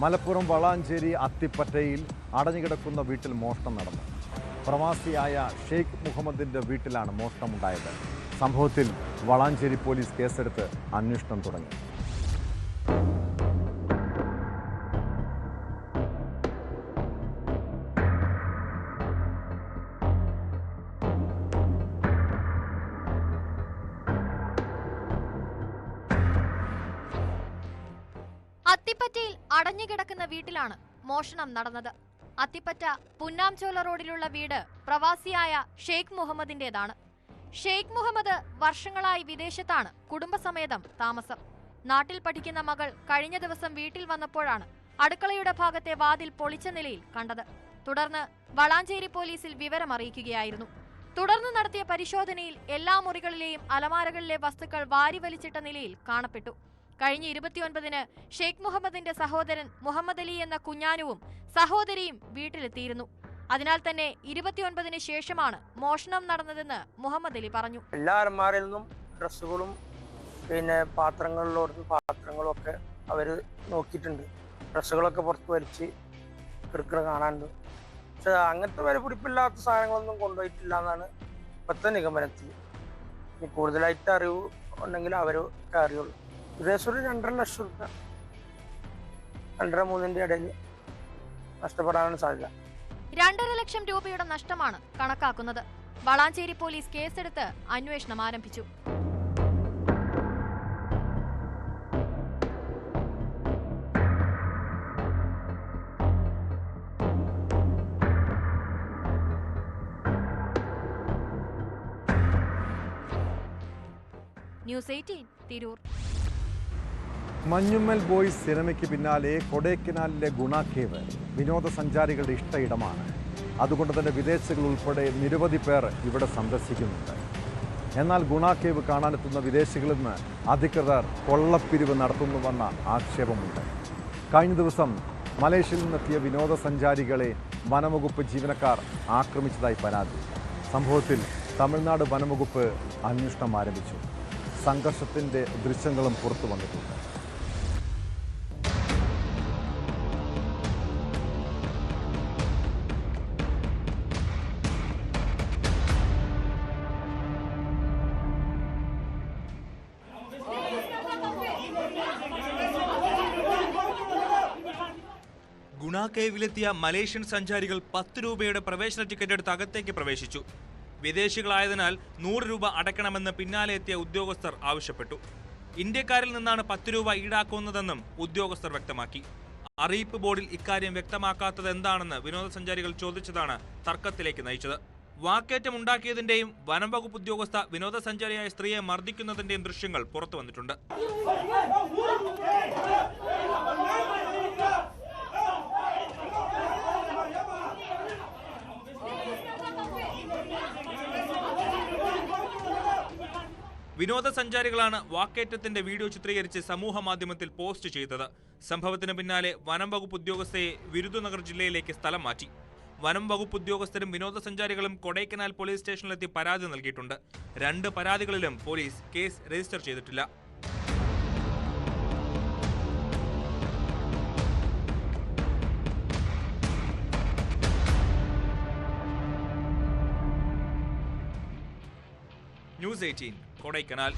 മലപ്പുറം വളാഞ്ചേരി അത്തിപ്പറ്റയിൽ അടഞ്ഞുകിടക്കുന്ന വീട്ടിൽ മോഷണം നടന്നു. പ്രവാസിയായ ഷെയ്ഖ് മുഹമ്മദിൻ്റെ വീട്ടിലാണ് മോഷണമുണ്ടായത്. സംഭവത്തിൽ വളാഞ്ചേരി പോലീസ് കേസെടുത്ത് അന്വേഷണം തുടങ്ങി. അത്തിപ്പറ്റയിൽ അടഞ്ഞുകിടക്കുന്ന വീട്ടിലാണ് മോഷണം നടന്നത്. അത്തിപ്പറ്റ പുന്നാംചോല റോഡിലുള്ള വീട് പ്രവാസിയായ ഷെയ്ഖ് മുഹമ്മദിന്റേതാണ്. ഷെയ്ഖ് മുഹമ്മദ് വർഷങ്ങളായി വിദേശത്താണ് കുടുംബസമേതം താമസം. നാട്ടിൽ പഠിക്കുന്ന മകൾ കഴിഞ്ഞ ദിവസം വീട്ടിൽ വന്നപ്പോഴാണ് അടുക്കളയുടെ ഭാഗത്തെ വാതിൽ പൊളിച്ച നിലയിൽ കണ്ടത്. തുടർന്ന് വളാഞ്ചേരി പോലീസിൽ വിവരമറിയിക്കുകയായിരുന്നു. തുടർന്ന് നടത്തിയ പരിശോധനയിൽ എല്ലാ മുറികളിലെയും അലമാരകളിലെ വസ്തുക്കൾ വാരിവലിച്ചിട്ട നിലയിൽ കാണപ്പെട്ടു. കഴിഞ്ഞ 29-ന് ഷെയ്ഖ് മുഹമ്മദിന്റെ സഹോദരൻ മുഹമ്മദ് അലി എന്ന കുഞ്ഞാനുവും സഹോദരിയും വീട്ടിലെത്തിയിരുന്നു. അതിനാൽ തന്നെ 29-ന് ശേഷമാണ് മോഷണം നടന്നതെന്ന് മുഹമ്മദ് അലി പറഞ്ഞു. എല്ലാ അലമാരയിൽ നിന്നും ഡ്രസ്സുകളും പിന്നെ പാത്രങ്ങളും ഒക്കെ അവര് നോക്കിയിട്ടുണ്ട്. ഡ്രസ്സുകളൊക്കെ പുറത്ത് വലിച്ച് എടുക്കണ കാണാനുണ്ട്. പക്ഷെ അങ്ങനത്തെ വിലപിടിപ്പില്ലാത്ത സാധനങ്ങളൊന്നും കൊണ്ടുപോയിട്ടില്ല എന്നാണ് ഇപ്പോഴത്തെ നിഗമനത്തിൽ. ഇനി കൂടുതലായിട്ട് അറിവ് ഉണ്ടെങ്കിൽ അവരൊക്കെ അറിയുള്ളൂ. ഏകദേശം ഒരു 2.5 ലക്ഷം രൂപ 2-3 ഇടയിൽ നഷ്ടപ്പെടാനാണ് സാധ്യത. 2.5 ലക്ഷം രൂപയുടെ നഷ്ടമാണ് കണക്കാക്കുന്നത്. വളാഞ്ചേരി പോലീസ് കേസെടുത്ത് അന്വേഷണം ആരംഭിച്ചു. ന്യൂസ് 18 തിരൂർ. മഞ്ഞുമ്മൽ ബോയ്സ് സിനിമയ്ക്ക് പിന്നാലെ കൊടൈക്കനാലിലെ ഗുണ കേവ് വിനോദസഞ്ചാരികളുടെ ഇഷ്ട ഇടമാണ്. അതുകൊണ്ട് തന്നെ വിദേശികൾ ഉൾപ്പെടെ നിരവധി പേർ ഇവിടെ സന്ദർശിക്കുന്നുണ്ട്. എന്നാൽ ഗുണ കേവ് കാണാനെത്തുന്ന വിദേശികളിൽ നിന്ന് അധികൃതർ കൊള്ളപ്പിരിവ് നടത്തുന്നുവെന്ന ആക്ഷേപമുണ്ട്. കഴിഞ്ഞ ദിവസം മലേഷ്യയിൽ നിന്നെത്തിയ വിനോദസഞ്ചാരികളെ വനംവകുപ്പ് ജീവനക്കാർ ആക്രമിച്ചതായി പരാതി. സംഭവത്തിൽ തമിഴ്നാട് വനംവകുപ്പ് അന്വേഷണം ആരംഭിച്ചു. സംഘർഷത്തിൻ്റെ ദൃശ്യങ്ങളും പുറത്തു വന്നിട്ടുണ്ട്. ഗുണ കേവിലെത്തിയ മലേഷ്യൻ സഞ്ചാരികൾ 10 രൂപയുടെ പ്രവേശന ടിക്കറ്റ് എടുത്ത് അകത്തേക്ക് പ്രവേശിച്ചു. വിദേശികളായതിനാൽ 100 രൂപ അടയ്ക്കണമെന്ന് പിന്നാലെ എത്തിയ ഉദ്യോഗസ്ഥർ ആവശ്യപ്പെട്ടു. ഇന്ത്യക്കാരിൽ നിന്നാണ് 10 രൂപ ഈടാക്കുന്നതെന്നും ഉദ്യോഗസ്ഥർ വ്യക്തമാക്കി. അറിയിപ്പ് ബോർഡിൽ ഇക്കാര്യം വ്യക്തമാക്കാത്തത് എന്താണെന്ന് വിനോദസഞ്ചാരികൾ ചോദിച്ചതാണ് തർക്കത്തിലേക്ക് നയിച്ചത്. വാക്കേറ്റം ഉണ്ടാക്കിയതിന്റെയും വനം വകുപ്പ് ഉദ്യോഗസ്ഥ വിനോദസഞ്ചാരിയായ സ്ത്രീയെ മർദ്ദിക്കുന്നതിന്റെയും ദൃശ്യങ്ങൾ പുറത്തു വന്നിട്ടുണ്ട്. വിനോദസഞ്ചാരികളാണ് വാക്കേറ്റത്തിന്റെ വീഡിയോ ചിത്രീകരിച്ച് സമൂഹ മാധ്യമത്തിൽ പോസ്റ്റ് ചെയ്തത്. സംഭവത്തിന് പിന്നാലെ വനം വകുപ്പ് ഉദ്യോഗസ്ഥയെ വിരുദുനഗർ ജില്ലയിലേക്ക് സ്ഥലം മാറ്റി. വനം വകുപ്പ് ഉദ്യോഗസ്ഥരും വിനോദസഞ്ചാരികളും കൊടൈക്കനാൽ പോലീസ് സ്റ്റേഷനിലെത്തി പരാതി നൽകിയിട്ടുണ്ട്. 2 പരാതികളിലും പോലീസ് കേസ് രജിസ്റ്റർ ചെയ്തിട്ടില്ല. ന്യൂസ് 18 കൊടൈക്കനാൽ.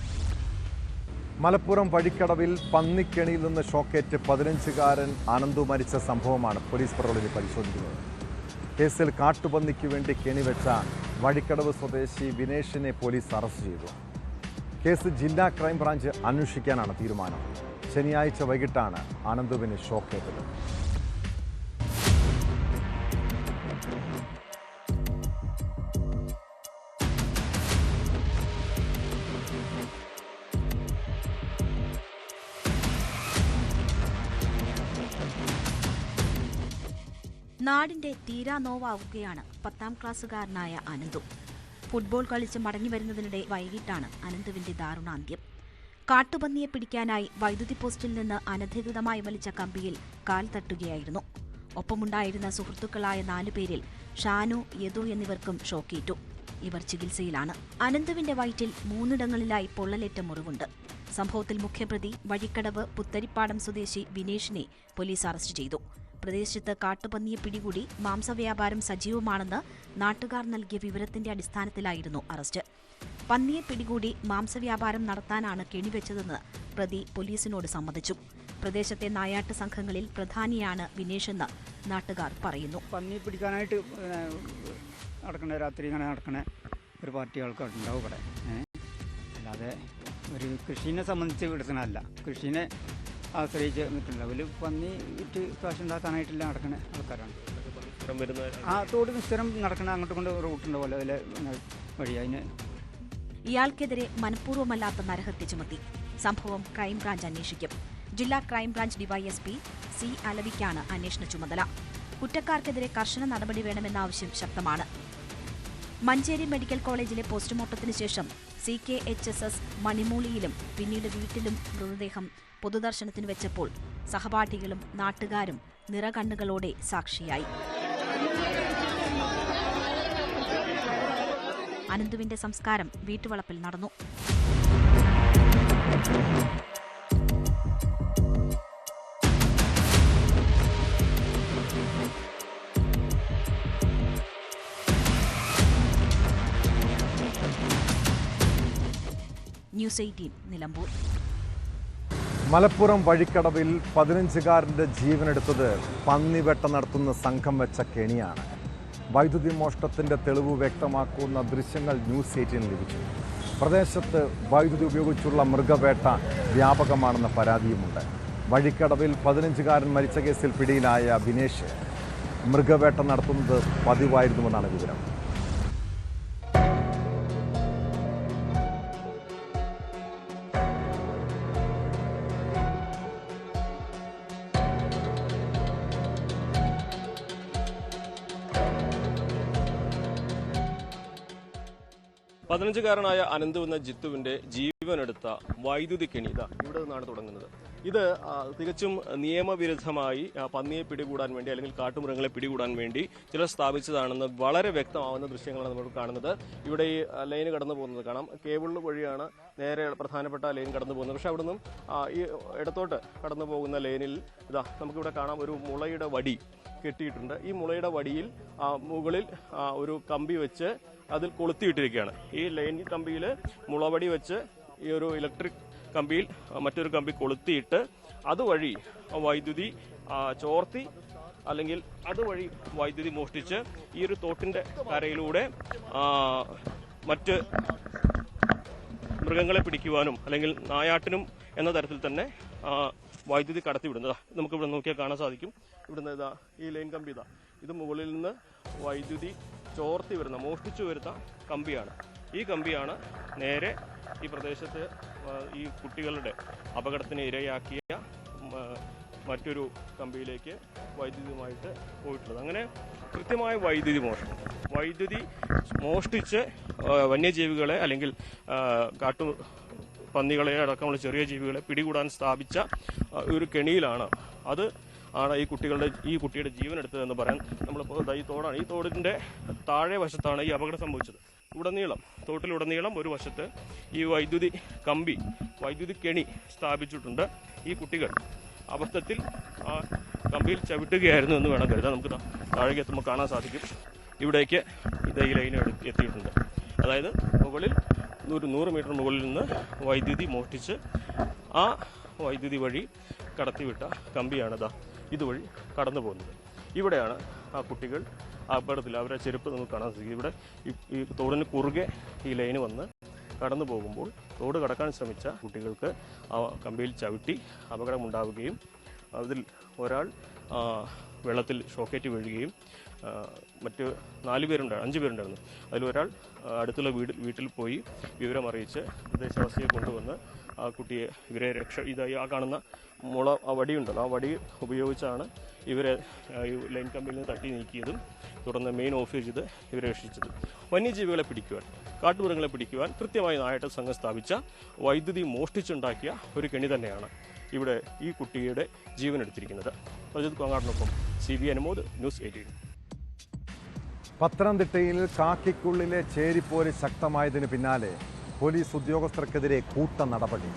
മലപ്പുറം വഴിക്കടവിൽ പന്നിക്കെണിയിൽ നിന്ന് ഷോക്കേറ്റ് 15-കാരൻ അനന്തു മരിച്ച സംഭവമാണ് പോലീസ് പട്രോളിൽ പരിശോധിക്കുന്നത്. കേസിൽ കാട്ടുപന്നിക്ക് വേണ്ടി കെണിവെച്ച വഴിക്കടവ് സ്വദേശി വിനേഷിനെ പോലീസ് അറസ്റ്റ് ചെയ്തു. കേസ് ജില്ലാ ക്രൈംബ്രാഞ്ച് അന്വേഷിക്കാനാണ് തീരുമാനം. ശനിയാഴ്ച വൈകിട്ടാണ് അനന്തുവിന് ഷോക്കേറ്റത്. നാടിന്റെ തീരാ നോവാവുകയാണ് 10ാം ക്ലാസ്സുകാരനായ അനന്തു. ഫുട്ബോൾ കളിച്ച് മടങ്ങി വരുന്നതിനിടെ വൈകിട്ടാണ് അനന്തുവിന്റെ ദാരുണാന്ത്യം. കാട്ടുപന്നിയെ പിടിക്കാനായി വൈദ്യുതി പോസ്റ്റിൽ നിന്ന് അനധികൃതമായി വലിച്ച കമ്പിയിൽ കാൽ തട്ടുകയായിരുന്നു. ഒപ്പമുണ്ടായിരുന്ന സുഹൃത്തുക്കളായ 4 പേരിൽ ഷാനു, യദു എന്നിവർക്കും ഷോക്കേറ്റു. ഇവർ ചികിത്സയിലാണ്. അനന്തുവിന്റെ വയറ്റിൽ 3ഇടങ്ങളിലായി പൊള്ളലേറ്റ മുറിവുണ്ട്. സംഭവത്തിൽ മുഖ്യപ്രതി വഴിക്കടവ് പുത്തരിപ്പാടം സ്വദേശി വിനേഷിനെ പോലീസ് അറസ്റ്റ് ചെയ്തു. പ്രദേശത്ത് കാട്ടുപന്നിയെ പിടികൂടി മാംസവ്യാപാരം സജീവമാണെന്ന് നാട്ടുകാർ നൽകിയ വിവരത്തിന്റെ അടിസ്ഥാനത്തിലായിരുന്നു അറസ്റ്റ്. പന്നിയെ പിടികൂടി മാംസവ്യാപാരം നടത്താനാണ് കെണിവെച്ചതെന്ന് പ്രതി പോലീസിനോട് സമ്മതിച്ചു. പ്രദേശത്തെ നായാട്ട് സംഘങ്ങളിൽ പ്രധാനിയാണ് വിനേഷെന്ന് നാട്ടുകാർ പറയുന്നു. പന്നി പിടിക്കാനായിട്ട് നടക്കണേ, രാത്രി ഇങ്ങനെ നടക്കണേ ഒരു പാർട്ടി ആൾക്കാരുണ്ടാവും ഇവിടെ. അല്ലാതെ ഒരു കൃഷിനെ സംബന്ധിച്ച് എടുക്കണമല്ല, കൃഷിനെ ആശ്രയിച്ച് നിൽക്കില്ല. അവർ പന്നി വിറ്റ് കാശുണ്ടാക്കാനായിട്ടില്ല നടക്കുന്ന ആൾക്കാരാണ്. തോട് സ്ഥിരം നടക്കണ അങ്ങോട്ട് കൊണ്ട് റൂട്ടുണ്ട് പോലെ അതിലെ വഴി. അതിന് ഇയാൾക്കെതിരെ മനഃപൂർവ്വമല്ലാത്ത നരഹത്യ ചുമത്തി. സംഭവം ക്രൈംബ്രാഞ്ച് അന്വേഷിക്കും. ജില്ലാ ക്രൈംബ്രാഞ്ച് ഡിവൈഎസ്പി സി അലവിക്കാണ് അന്വേഷണ ചുമതല. കുറ്റക്കാർക്കെതിരെ കർശന നടപടി വേണമെന്ന ആവശ്യം ശക്തമാണ്. മഞ്ചേരി മെഡിക്കൽ കോളേജിലെ പോസ്റ്റ്മോർട്ടത്തിന് ശേഷം CKHSS മണിമൂളിയിലും പിന്നീട് വീട്ടിലും മൃതദേഹം പൊതുദർശനത്തിന് വെച്ചപ്പോൾ സഹപാഠികളും നാട്ടുകാരും നിറകണ്ണുകളോടെ സാക്ഷിയായി. അനന്തുവിന്റെ സംസ്കാരം വീട്ടുവളപ്പിൽ നടന്നു. ന്യൂസ് 18 നിലമ്പൂർ. മലപ്പുറം വഴിക്കടവിൽ 15-കാരൻ്റെ ജീവനെടുത്തത് പന്നിവേട്ട നടത്തുന്ന സംഘം വെച്ച കെണിയാണ്. വൈദ്യുതി മോഷണത്തിൻ്റെ തെളിവ് വ്യക്തമാക്കുന്ന ദൃശ്യങ്ങൾ ന്യൂസ് 18 ലഭിച്ചു. പ്രദേശത്ത് വൈദ്യുതി ഉപയോഗിച്ചുള്ള മൃഗവേട്ട വ്യാപകമാണെന്ന പരാതിയുമുണ്ട്. വഴിക്കടവിൽ 15-കാരൻ മരിച്ച കേസിൽ പിടിയിലായ വിനേഷ് മൃഗവേട്ട നടത്തുന്നത് പതിവായിരുന്നുവെന്നാണ് വിവരം. പതിനഞ്ചുകാരനായ അനന്തു എന്ന ജിത്തുവിന്റെ ജീവനെടുത്ത വൈദ്യുതി കെണി ഇവിടെ നിന്നാണ് തുടങ്ങുന്നത്. ഇത് തികച്ചും നിയമവിരുദ്ധമായി പന്നിയെ പിടികൂടാൻ വേണ്ടി അല്ലെങ്കിൽ കാട്ടുമൃഗങ്ങളെ പിടികൂടാൻ വേണ്ടി ചിലർ സ്ഥാപിച്ചതാണെന്ന് വളരെ വ്യക്തമാവുന്ന ദൃശ്യങ്ങളാണ് നമ്മൾ കാണുന്നത്. ഇവിടെ ഈ ലൈൻ കടന്നു പോകുന്നത് കാണാം. കേബിൾ വഴിയാണ് നേരെ പ്രധാനപ്പെട്ട ലൈൻ കടന്നു പോകുന്നത്. പക്ഷെ അവിടെ നിന്നും ഈ ഇടത്തോട്ട് കടന്നു പോകുന്ന ലൈനിൽ നമുക്കിവിടെ കാണാം ഒരു മുളയുടെ വടി കെട്ടിയിട്ടുണ്ട്. ഈ മുളയുടെ വടിയിൽ മുകളിൽ ഒരു കമ്പി വെച്ച് അതിൽ കൊളുത്തിയിട്ടിരിക്കുകയാണ്. ഈ ലൈൻ കമ്പിയിൽ മുളവടി വെച്ച് ഈ ഒരു ഇലക്ട്രിക് കമ്പിയിൽ മറ്റൊരു കമ്പി കൊളുത്തിയിട്ട് അതുവഴി വൈദ്യുതി ചോർത്തി അല്ലെങ്കിൽ അതുവഴി വൈദ്യുതി മോഷ്ടിച്ച് ഈ ഒരു തോട്ടിൻ്റെ കരയിലൂടെ മറ്റ് മൃഗങ്ങളെ പിടിക്കുവാനും അല്ലെങ്കിൽ നായാട്ടിനും എന്ന തരത്തിൽ തന്നെ വൈദ്യുതി കടത്തിവിടുന്നത്. നമുക്കിവിടെ നോക്കിയാൽ കാണാൻ സാധിക്കും. ഇവിടുന്ന് ഇതാ ഈ ലൈൻ കമ്പി ഇത് മുകളിൽ നിന്ന് വൈദ്യുതി ചോർത്തി വരുന്ന മോഷ്ടിച്ചു വരുന്ന കമ്പിയാണ്. ഈ കമ്പിയാണ് നേരെ ഈ പ്രദേശത്ത് ഈ കുട്ടികളുടെ അപകടത്തിന് ഇരയാക്കിയ മറ്റൊരു കമ്പിയിലേക്ക് വൈദ്യുതിയുമായിട്ട് പോയിട്ടുള്ളത്. അങ്ങനെ കൃത്യമായ വൈദ്യുതി മോഷണം, വൈദ്യുതി മോഷ്ടിച്ച് വന്യജീവികളെ അല്ലെങ്കിൽ പന്നികളെ അടക്കമുള്ള ചെറിയ ജീവികളെ പിടികൂടാൻ സ്ഥാപിച്ച ഒരു കെണിയിലാണ് ഈ കുട്ടിയുടെ ജീവൻ എടുത്തതെന്ന് പറയാൻ നമ്മളിപ്പോൾ ഈ തോടാണ്. ഈ തോടിൻ്റെ താഴെ വശത്താണ് ഈ അപകടം സംഭവിച്ചത്. തോട്ടിലുടനീളം ഒരു വശത്ത് ഈ വൈദ്യുതി കെണി സ്ഥാപിച്ചിട്ടുണ്ട്. ഈ കുട്ടികൾ അബദ്ധത്തിൽ ആ കമ്പിയിൽ ചവിട്ടുകയായിരുന്നു എന്ന് വേണം കരുതാൻ. നമുക്ക് താഴേക്ക് എത്തുമ്പോൾ കാണാൻ സാധിക്കും. ഇവിടേക്ക് ഈ ലൈൻ എത്തിയിട്ടുണ്ട്. അതായത് മുകളിൽ 100 മീറ്റർ മുകളിൽ നിന്ന് വൈദ്യുതി മോഷ്ടിച്ച് ആ വൈദ്യുതി വഴി കടത്തിവിട്ട കമ്പിയാണ് ഇതുവഴി കടന്നു പോകുന്നത്. ഇവിടെയാണ് ആ കുട്ടികൾ അപകടത്തിൽ അവരുടെ ചെരുപ്പ് നമുക്ക് കാണാൻ സാധിക്കും. ഇവിടെ ഈ തോടിന് കുറുകെ ഈ ലൈന് വന്ന് കടന്നു പോകുമ്പോൾ തോട് കടക്കാൻ ശ്രമിച്ച കുട്ടികൾക്ക് ആ കമ്പിയിൽ ചവിട്ടി അപകടമുണ്ടാവുകയും അതിൽ ഒരാൾ വെള്ളത്തിൽ ഷോക്കേറ്റ് വീഴുകയും മറ്റ് 5 പേരുണ്ടായിരുന്നു. അതിലൊരാൾ അടുത്തുള്ള വീട്ടിൽ പോയി വിവരമറിയിച്ച് പ്രദേശവാസിയെ കൊണ്ടുവന്ന് ആ കുട്ടിയെ ഇതായി ആ കാണുന്ന ആ വടിയുണ്ടല്ലോ, ആ വടി ഉപയോഗിച്ചാണ് ഇവരെ ലൈൻ കമ്പിയിൽ നിന്ന് തട്ടി നീക്കിയതും തുടർന്ന് മെയിൻ ഓഫ് ചെയ്ത് ഇവരെ രക്ഷിച്ചത്. വന്യജീവികളെ പിടിക്കുവാൻ, കാട്ടുമൃഗങ്ങളെ പിടിക്കുവാൻ കൃത്യമായി നായാട്ട് സംഘം സ്ഥാപിച്ച വൈദ്യുതി മോഷ്ടിച്ചുണ്ടാക്കിയ ഒരു കെണി തന്നെയാണ് ഇവിടെ ഈ കുട്ടിയുടെ ജീവൻ എടുത്തിരിക്കുന്നത്. അജിത് കൊങ്ങാടിനൊപ്പം CB അനുമോദ്, ന്യൂസ് 18. പത്തനംതിട്ടയിൽ കാക്കിക്കുള്ളിലെ ചേരിപ്പോര് ശക്തമായതിനു പിന്നാലെ പോലീസ് ഉദ്യോഗസ്ഥർക്കെതിരെ കൂട്ട നടപടി.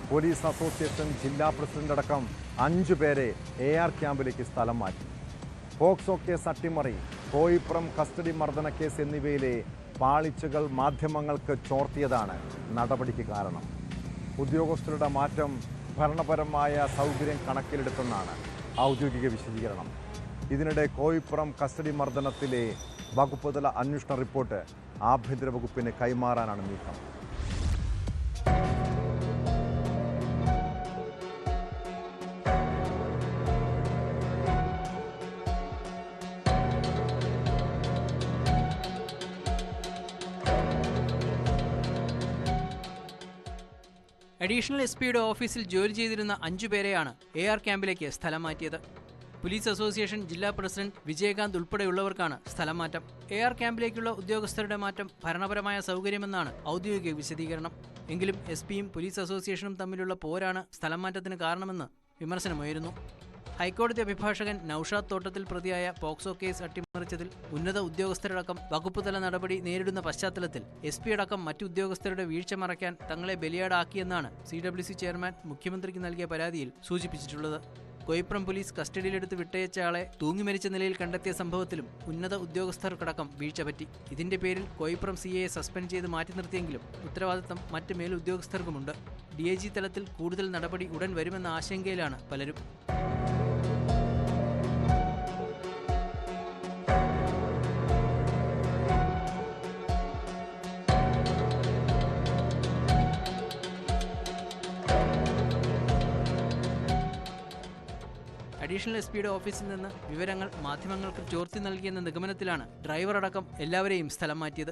പോലീസ് അസോസിയേഷൻ ജില്ലാ പ്രസിഡന്റ് അടക്കം 5 പേരെ AR ക്യാമ്പിലേക്ക് സ്ഥലം മാറ്റി. പോക്സോ കേസ് അട്ടിമറി, കോയിപ്പുറം കസ്റ്റഡി മർദ്ദന കേസ് എന്നിവയിലെ പാളിച്ചകൾ മാധ്യമങ്ങൾക്ക് ചോർത്തിയതാണ് നടപടിക്ക് കാരണം. ഉദ്യോഗസ്ഥരുടെ മാറ്റം ഭരണപരമായ സൗകര്യം കണക്കിലെടുത്തെന്നാണ് ഔദ്യോഗിക വിശദീകരണം. ഇതിനിടെ കോയിപ്പുറം കസ്റ്റഡി മർദ്ദനത്തിലെ വകുപ്പുതല അന്വേഷണ റിപ്പോർട്ട് ആഭ്യന്തര വകുപ്പിന് കൈമാറാനാണ് നീക്കം. അഡീഷണൽ SP-യുടെ ഓഫീസിൽ ജോലി ചെയ്തിരുന്ന 5 പേരെയാണ് AR ക്യാമ്പിലേക്ക് സ്ഥലം മാറ്റിയത്. പോലീസ് അസോസിയേഷൻ ജില്ലാ പ്രസിഡന്റ് വിജയകാന്ത് ഉൾപ്പെടെയുള്ളവർക്കാണ് സ്ഥലം മാറ്റം. AR ക്യാമ്പിലേക്കുള്ള ഉദ്യോഗസ്ഥരുടെ മാറ്റം ഭരണപരമായ സൗകര്യമെന്നാണ് ഔദ്യോഗിക വിശദീകരണം. എങ്കിലും SP-യും പോലീസ് അസോസിയേഷനും തമ്മിലുള്ള പോരാണ് സ്ഥലം മാറ്റത്തിന് കാരണമെന്ന് വിമർശനമുയരുന്നു. ഹൈക്കോടതി അഭിഭാഷകൻ നൌഷാദ് തോട്ടത്തിൽ പ്രതിയായ പോക്സോ കേസ് അട്ടിമറിച്ചതിൽ ഉന്നത ഉദ്യോഗസ്ഥരടക്കം വകുപ്പുതല നടപടി നേരിടുന്ന പശ്ചാത്തലത്തിൽ SP അടക്കം മറ്റു ഉദ്യോഗസ്ഥരുടെ വീഴ്ച മറയ്ക്കാൻ തങ്ങളെ ബലിയാടാക്കിയെന്നാണ് CWC ചെയർമാൻ മുഖ്യമന്ത്രിക്ക് നൽകിയ പരാതിയിൽ സൂചിപ്പിച്ചിട്ടുള്ളത്. കോയിപ്പുറം പോലീസ് കസ്റ്റഡിയിലെടുത്ത് വിട്ടയച്ചയാളെ തൂങ്ങിമരിച്ച നിലയിൽ കണ്ടെത്തിയ സംഭവത്തിലും ഉന്നത ഉദ്യോഗസ്ഥർക്കടക്കം വീഴ്ച പറ്റി. ഇതിന്റെ പേരിൽ കോയിപ്പുറം CAയെ സസ്പെൻഡ് ചെയ്ത് മാറ്റി നിർത്തിയെങ്കിലും ഉത്തരവാദിത്തം മറ്റ് മേലുദ്യോഗസ്ഥർക്കുമുണ്ട്. DIG തലത്തിൽ കൂടുതൽ നടപടി ഉടൻ വരുമെന്ന ആശങ്കയിലാണ് പലരും. അഡീഷണൽ SP-യുടെ ഓഫീസിൽ നിന്ന് വിവരങ്ങൾ മാധ്യമങ്ങൾക്ക് ചോർത്തി നൽകിയെന്ന നിഗമനത്തിലാണ് ഡ്രൈവറടക്കം എല്ലാവരെയും സ്ഥലം മാറ്റിയത്.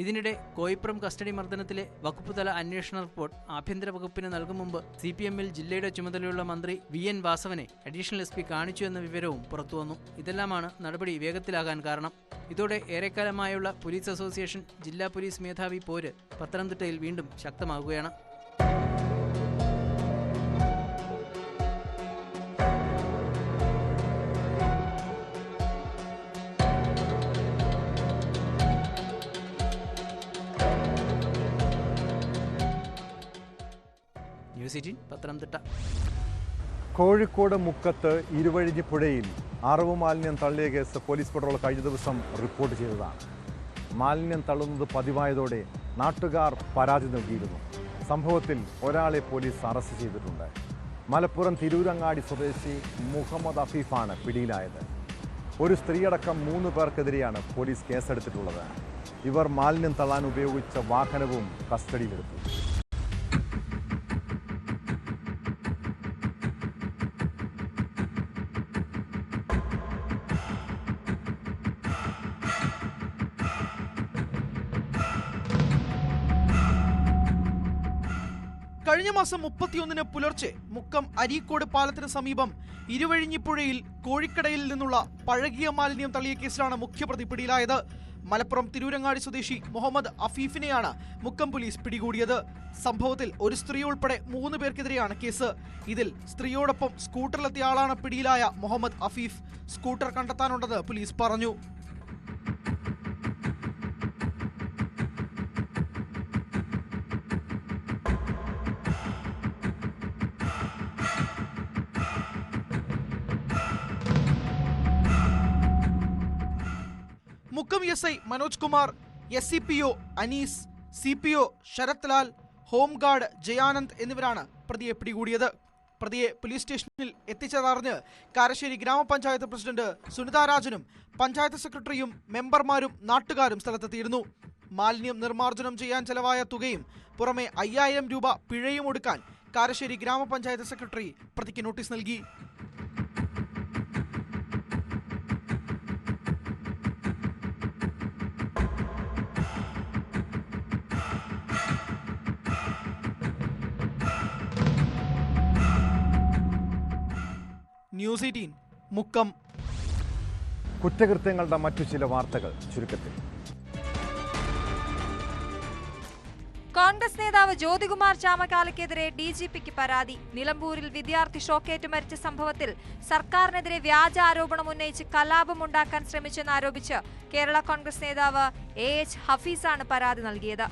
ഇതിനിടെ കോയിപ്പുറം കസ്റ്റഡി മർദ്ദനത്തിലെ വകുപ്പുതല അന്വേഷണ റിപ്പോർട്ട് ആഭ്യന്തര വകുപ്പിന് നൽകും മുമ്പ് CPM-ൽ ജില്ലയുടെ ചുമതലയുള്ള മന്ത്രി VN വാസവനെ അഡീഷണൽ SP കാണിച്ചു എന്ന വിവരവും പുറത്തുവന്നു. ഇതെല്ലാമാണ് നടപടി വേഗത്തിലാകാൻ കാരണം. ഇതോടെ ഏറെക്കാലമായുള്ള പോലീസ് അസോസിയേഷൻ ജില്ലാ പോലീസ് മേധാവി പോര് പത്തനംതിട്ടയിൽ വീണ്ടും ശക്തമാകുകയാണ്. ന്യൂസ് 18 പത്തനംതിട്ട. കോഴിക്കോട് മുക്കത്ത് ഇരുവഴിഞ്ഞിപ്പുഴയിൽ അറവ് മാലിന്യം തള്ളിയ കേസ് പോലീസ് പട്രോൾ കഴിഞ്ഞ ദിവസം റിപ്പോർട്ട് ചെയ്തതാണ്. മാലിന്യം തള്ളുന്നത് പതിവായതോടെ നാട്ടുകാർ പരാതി നൽകിയിരുന്നു. സംഭവത്തിൽ ഒരാളെ പോലീസ് അറസ്റ്റ് ചെയ്തിട്ടുണ്ട്. മലപ്പുറം തിരൂരങ്ങാടി സ്വദേശി മുഹമ്മദ് അഫീഫാണ് പിടിയിലായത്. ഒരു സ്ത്രീയടക്കം 3 പേർക്കെതിരെയാണ് പോലീസ് കേസെടുത്തിട്ടുള്ളത്. ഇവർ മാലിന്യം തള്ളാൻ ഉപയോഗിച്ച വാഹനവും കസ്റ്റഡിയിലെടുത്തു. കഴിഞ്ഞ മാസം 31-ന് പുലർച്ചെ മുക്കം അരീക്കോട് പാലത്തിന് സമീപം ഇരുവഴിഞ്ഞിപ്പുഴയിൽ കോഴിക്കടയിൽ നിന്നുള്ള പഴകിയ മാലിന്യം തള്ളിയ കേസിലാണ് മുഖ്യപ്രതി പിടിയിലായത്. മലപ്പുറം തിരൂരങ്ങാടി സ്വദേശി മുഹമ്മദ് അഫീഫിനെയാണ് മുക്കം പോലീസ് പിടികൂടിയത്. സംഭവത്തിൽ ഒരു സ്ത്രീ ഉൾപ്പെടെ 3 പേർക്കെതിരെയാണ് കേസ്. ഇതിൽ സ്ത്രീയോടൊപ്പം സ്കൂട്ടറിലെത്തിയ ആളാണ് പിടിയിലായ മുഹമ്മദ് അഫീഫ്. സ്കൂട്ടർ കണ്ടെത്താനുണ്ടെന്ന് പോലീസ് പറഞ്ഞു. Mukkam S I Manoj Kumar, SCPO Anees, CPO Sarath Lal, home guard Jayanand എന്നിവരാണ് പ്രതിയെ പിടികൂടിയത്. പ്രതിയെ പോലീസ് സ്റ്റേഷനിൽ എത്തിച്ചതറിഞ്ഞ് കാരശ്ശേരി ഗ്രാമപഞ്ചായത്ത് പ്രസിഡന്റ് സുനിതാ രാജനും പഞ്ചായത്ത് സെക്രട്ടറിയും മെമ്പർമാരും നാട്ടുകാരും സ്ഥലത്തെത്തിയിരുന്നു. മാലിന്യം നിർമ്മാർജ്ജനം ചെയ്യാൻ ചെലവായ തുകയും പുറമെ 5000 രൂപ പിഴയും ഒടുക്കാൻ കാരശ്ശേരി ഗ്രാമപഞ്ചായത്ത് സെക്രട്ടറി പ്രതിക്ക് നോട്ടീസ് നൽകി. ന്യൂസ് 18 മുക്കം. കുറ്റകൃത്യങ്ങളുടെ മറ്റു ചില വാർത്തകൾ ചുരുക്കത്തിൽ. കോൺഗ്രസ് നേതാവ് ജ്യോതികുമാർ ചാമക്കാലയ്ക്കെതിരെ DGPക്ക് പരാതി. നിലമ്പൂരിൽ വിദ്യാർത്ഥി ഷോക്കേറ്റ് മരിച്ച സംഭവത്തിൽ സർക്കാരിനെതിരെ വ്യാജ ആരോപണം ഉന്നയിച്ച് കലാപമുണ്ടാക്കാൻ ശ്രമിച്ചെന്നാരോപിച്ച് കേരള കോൺഗ്രസ് നേതാവ് AH ഹഫീസാണ് പരാതി നൽകിയത്.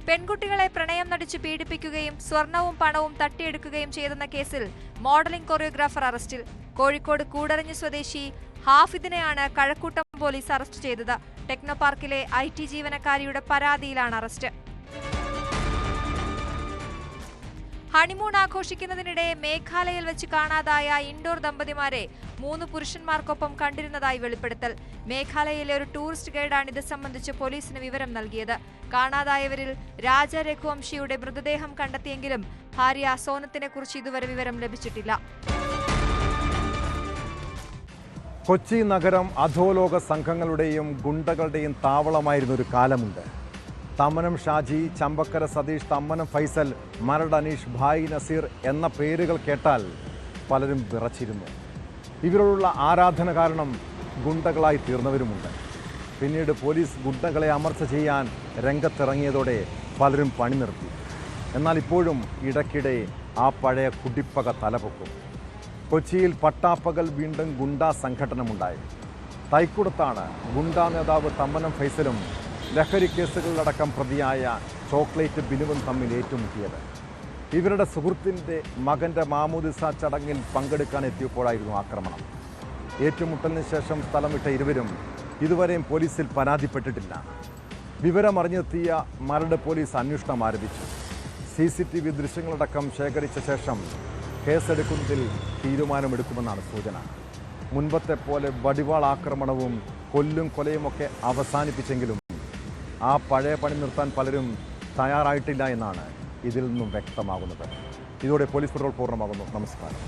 പെൺകുട്ടികളെ പ്രണയം നടിച്ച് പീഡിപ്പിക്കുകയും സ്വർണവും പണവും തട്ടിയെടുക്കുകയും ചെയ്തെന്ന കേസിൽ മോഡലിംഗ് കൊറിയോഗ്രാഫർ അറസ്റ്റിൽ. കോഴിക്കോട് കൂടരഞ്ഞ് സ്വദേശി ഹാഫിദിനെയാണ് കഴക്കൂട്ടം പോലീസ് അറസ്റ്റ് ചെയ്തത്. ടെക്നോ പാർക്കിലെ IT ജീവനക്കാരിയുടെ പരാതിയിലാണ് അറസ്റ്റ്. ഹണിമൂൺ ആഘോഷിക്കുന്നതിനിടെ മേഘാലയയിൽ വെച്ച് കാണാതായ ഇൻഡോർ ദമ്പതിമാരെ 3 പുരുഷന്മാർക്കൊപ്പം കണ്ടിരുന്നതായി വെളിപ്പെടുത്തൽ. മേഘാലയയിലെ ഒരു ടൂറിസ്റ്റ് ഗൈഡാണ് ഇത് സംബന്ധിച്ച് പോലീസിന് വിവരം നൽകിയത്. കാണാതായവരിൽ രാജ രഘുവംശിയുടെ മൃതദേഹം കണ്ടെത്തിയെങ്കിലും ഭാര്യ സോനത്തിനെ കുറിച്ച് ഇതുവരെ വിവരം ലഭിച്ചിട്ടില്ല. കൊച്ചി നഗരം അധോലോക സംഘങ്ങളുടെയും ഗുണ്ടകളുടെയും താവളമായിരുന്ന ഒരു കാലമുണ്ട്. തമ്മനം ഷാജി, ചമ്പക്കര സതീഷ്, തമ്മനം ഫൈസൽ, മരട് അനീഷ്, ഭായ് നസീർ എന്ന പേരുകൾ കേട്ടാൽ പലരും വിറച്ചിരുന്നു. ഇവരോടുള്ള ആരാധന കാരണം ഗുണ്ടകളായി തീർന്നവരുമുണ്ട്. പിന്നീട് പോലീസ് ഗുണ്ടകളെ അമർച്ച ചെയ്യാൻ രംഗത്തിറങ്ങിയതോടെ പലരും പണി നിർത്തി. എന്നാൽ ഇപ്പോഴും ഇടയ്ക്കിടെ ആ പഴയ കുടിപ്പക തലപൊക്കും. കൊച്ചിയിൽ പട്ടാപ്പകൽ വീണ്ടും ഗുണ്ടാ സംഘടനമുണ്ടായി. തൈക്കുടത്താണ് ഗുണ്ടാ നേതാവ് തമ്മനം ഫൈസലും ലഹരി കേസുകളിലടക്കം പ്രതിയായ ചോക്ലേറ്റ് ബിനുവും തമ്മിൽ ഏറ്റുമുട്ടിയത്. ഇവരുടെ സുഹൃത്തിൻ്റെ മകൻ്റെ മാമോദിസ ചടങ്ങിൽ പങ്കെടുക്കാൻ എത്തിയപ്പോഴായിരുന്നു ആക്രമണം. ഏറ്റുമുട്ടലിന് ശേഷം സ്ഥലം വിട്ട ഇരുവരും ഇതുവരെയും പോലീസിൽ പരാതിപ്പെട്ടിട്ടില്ല. വിവരമറിഞ്ഞെത്തിയ മരട് പോലീസ് അന്വേഷണം ആരംഭിച്ചു. CCTV ദൃശ്യങ്ങളടക്കം ശേഖരിച്ച ശേഷം കേസെടുക്കുന്നതിൽ തീരുമാനമെടുക്കുമെന്നാണ് സൂചന. മുൻപത്തെ പോലെ വടിവാൾ ആക്രമണവും കൊല്ലും കൊലയുമൊക്കെ അവസാനിപ്പിച്ചെങ്കിലും ആ പഴയ പണി നിർത്താൻ പലരും തയ്യാറായിട്ടില്ല എന്നാണ് ഇതിൽ നിന്നും വ്യക്തമാകുന്നത്. ഇതോടെ പോലീസ് പെട്രോൾ പൂർണ്ണമാകുന്നു. നമസ്കാരം.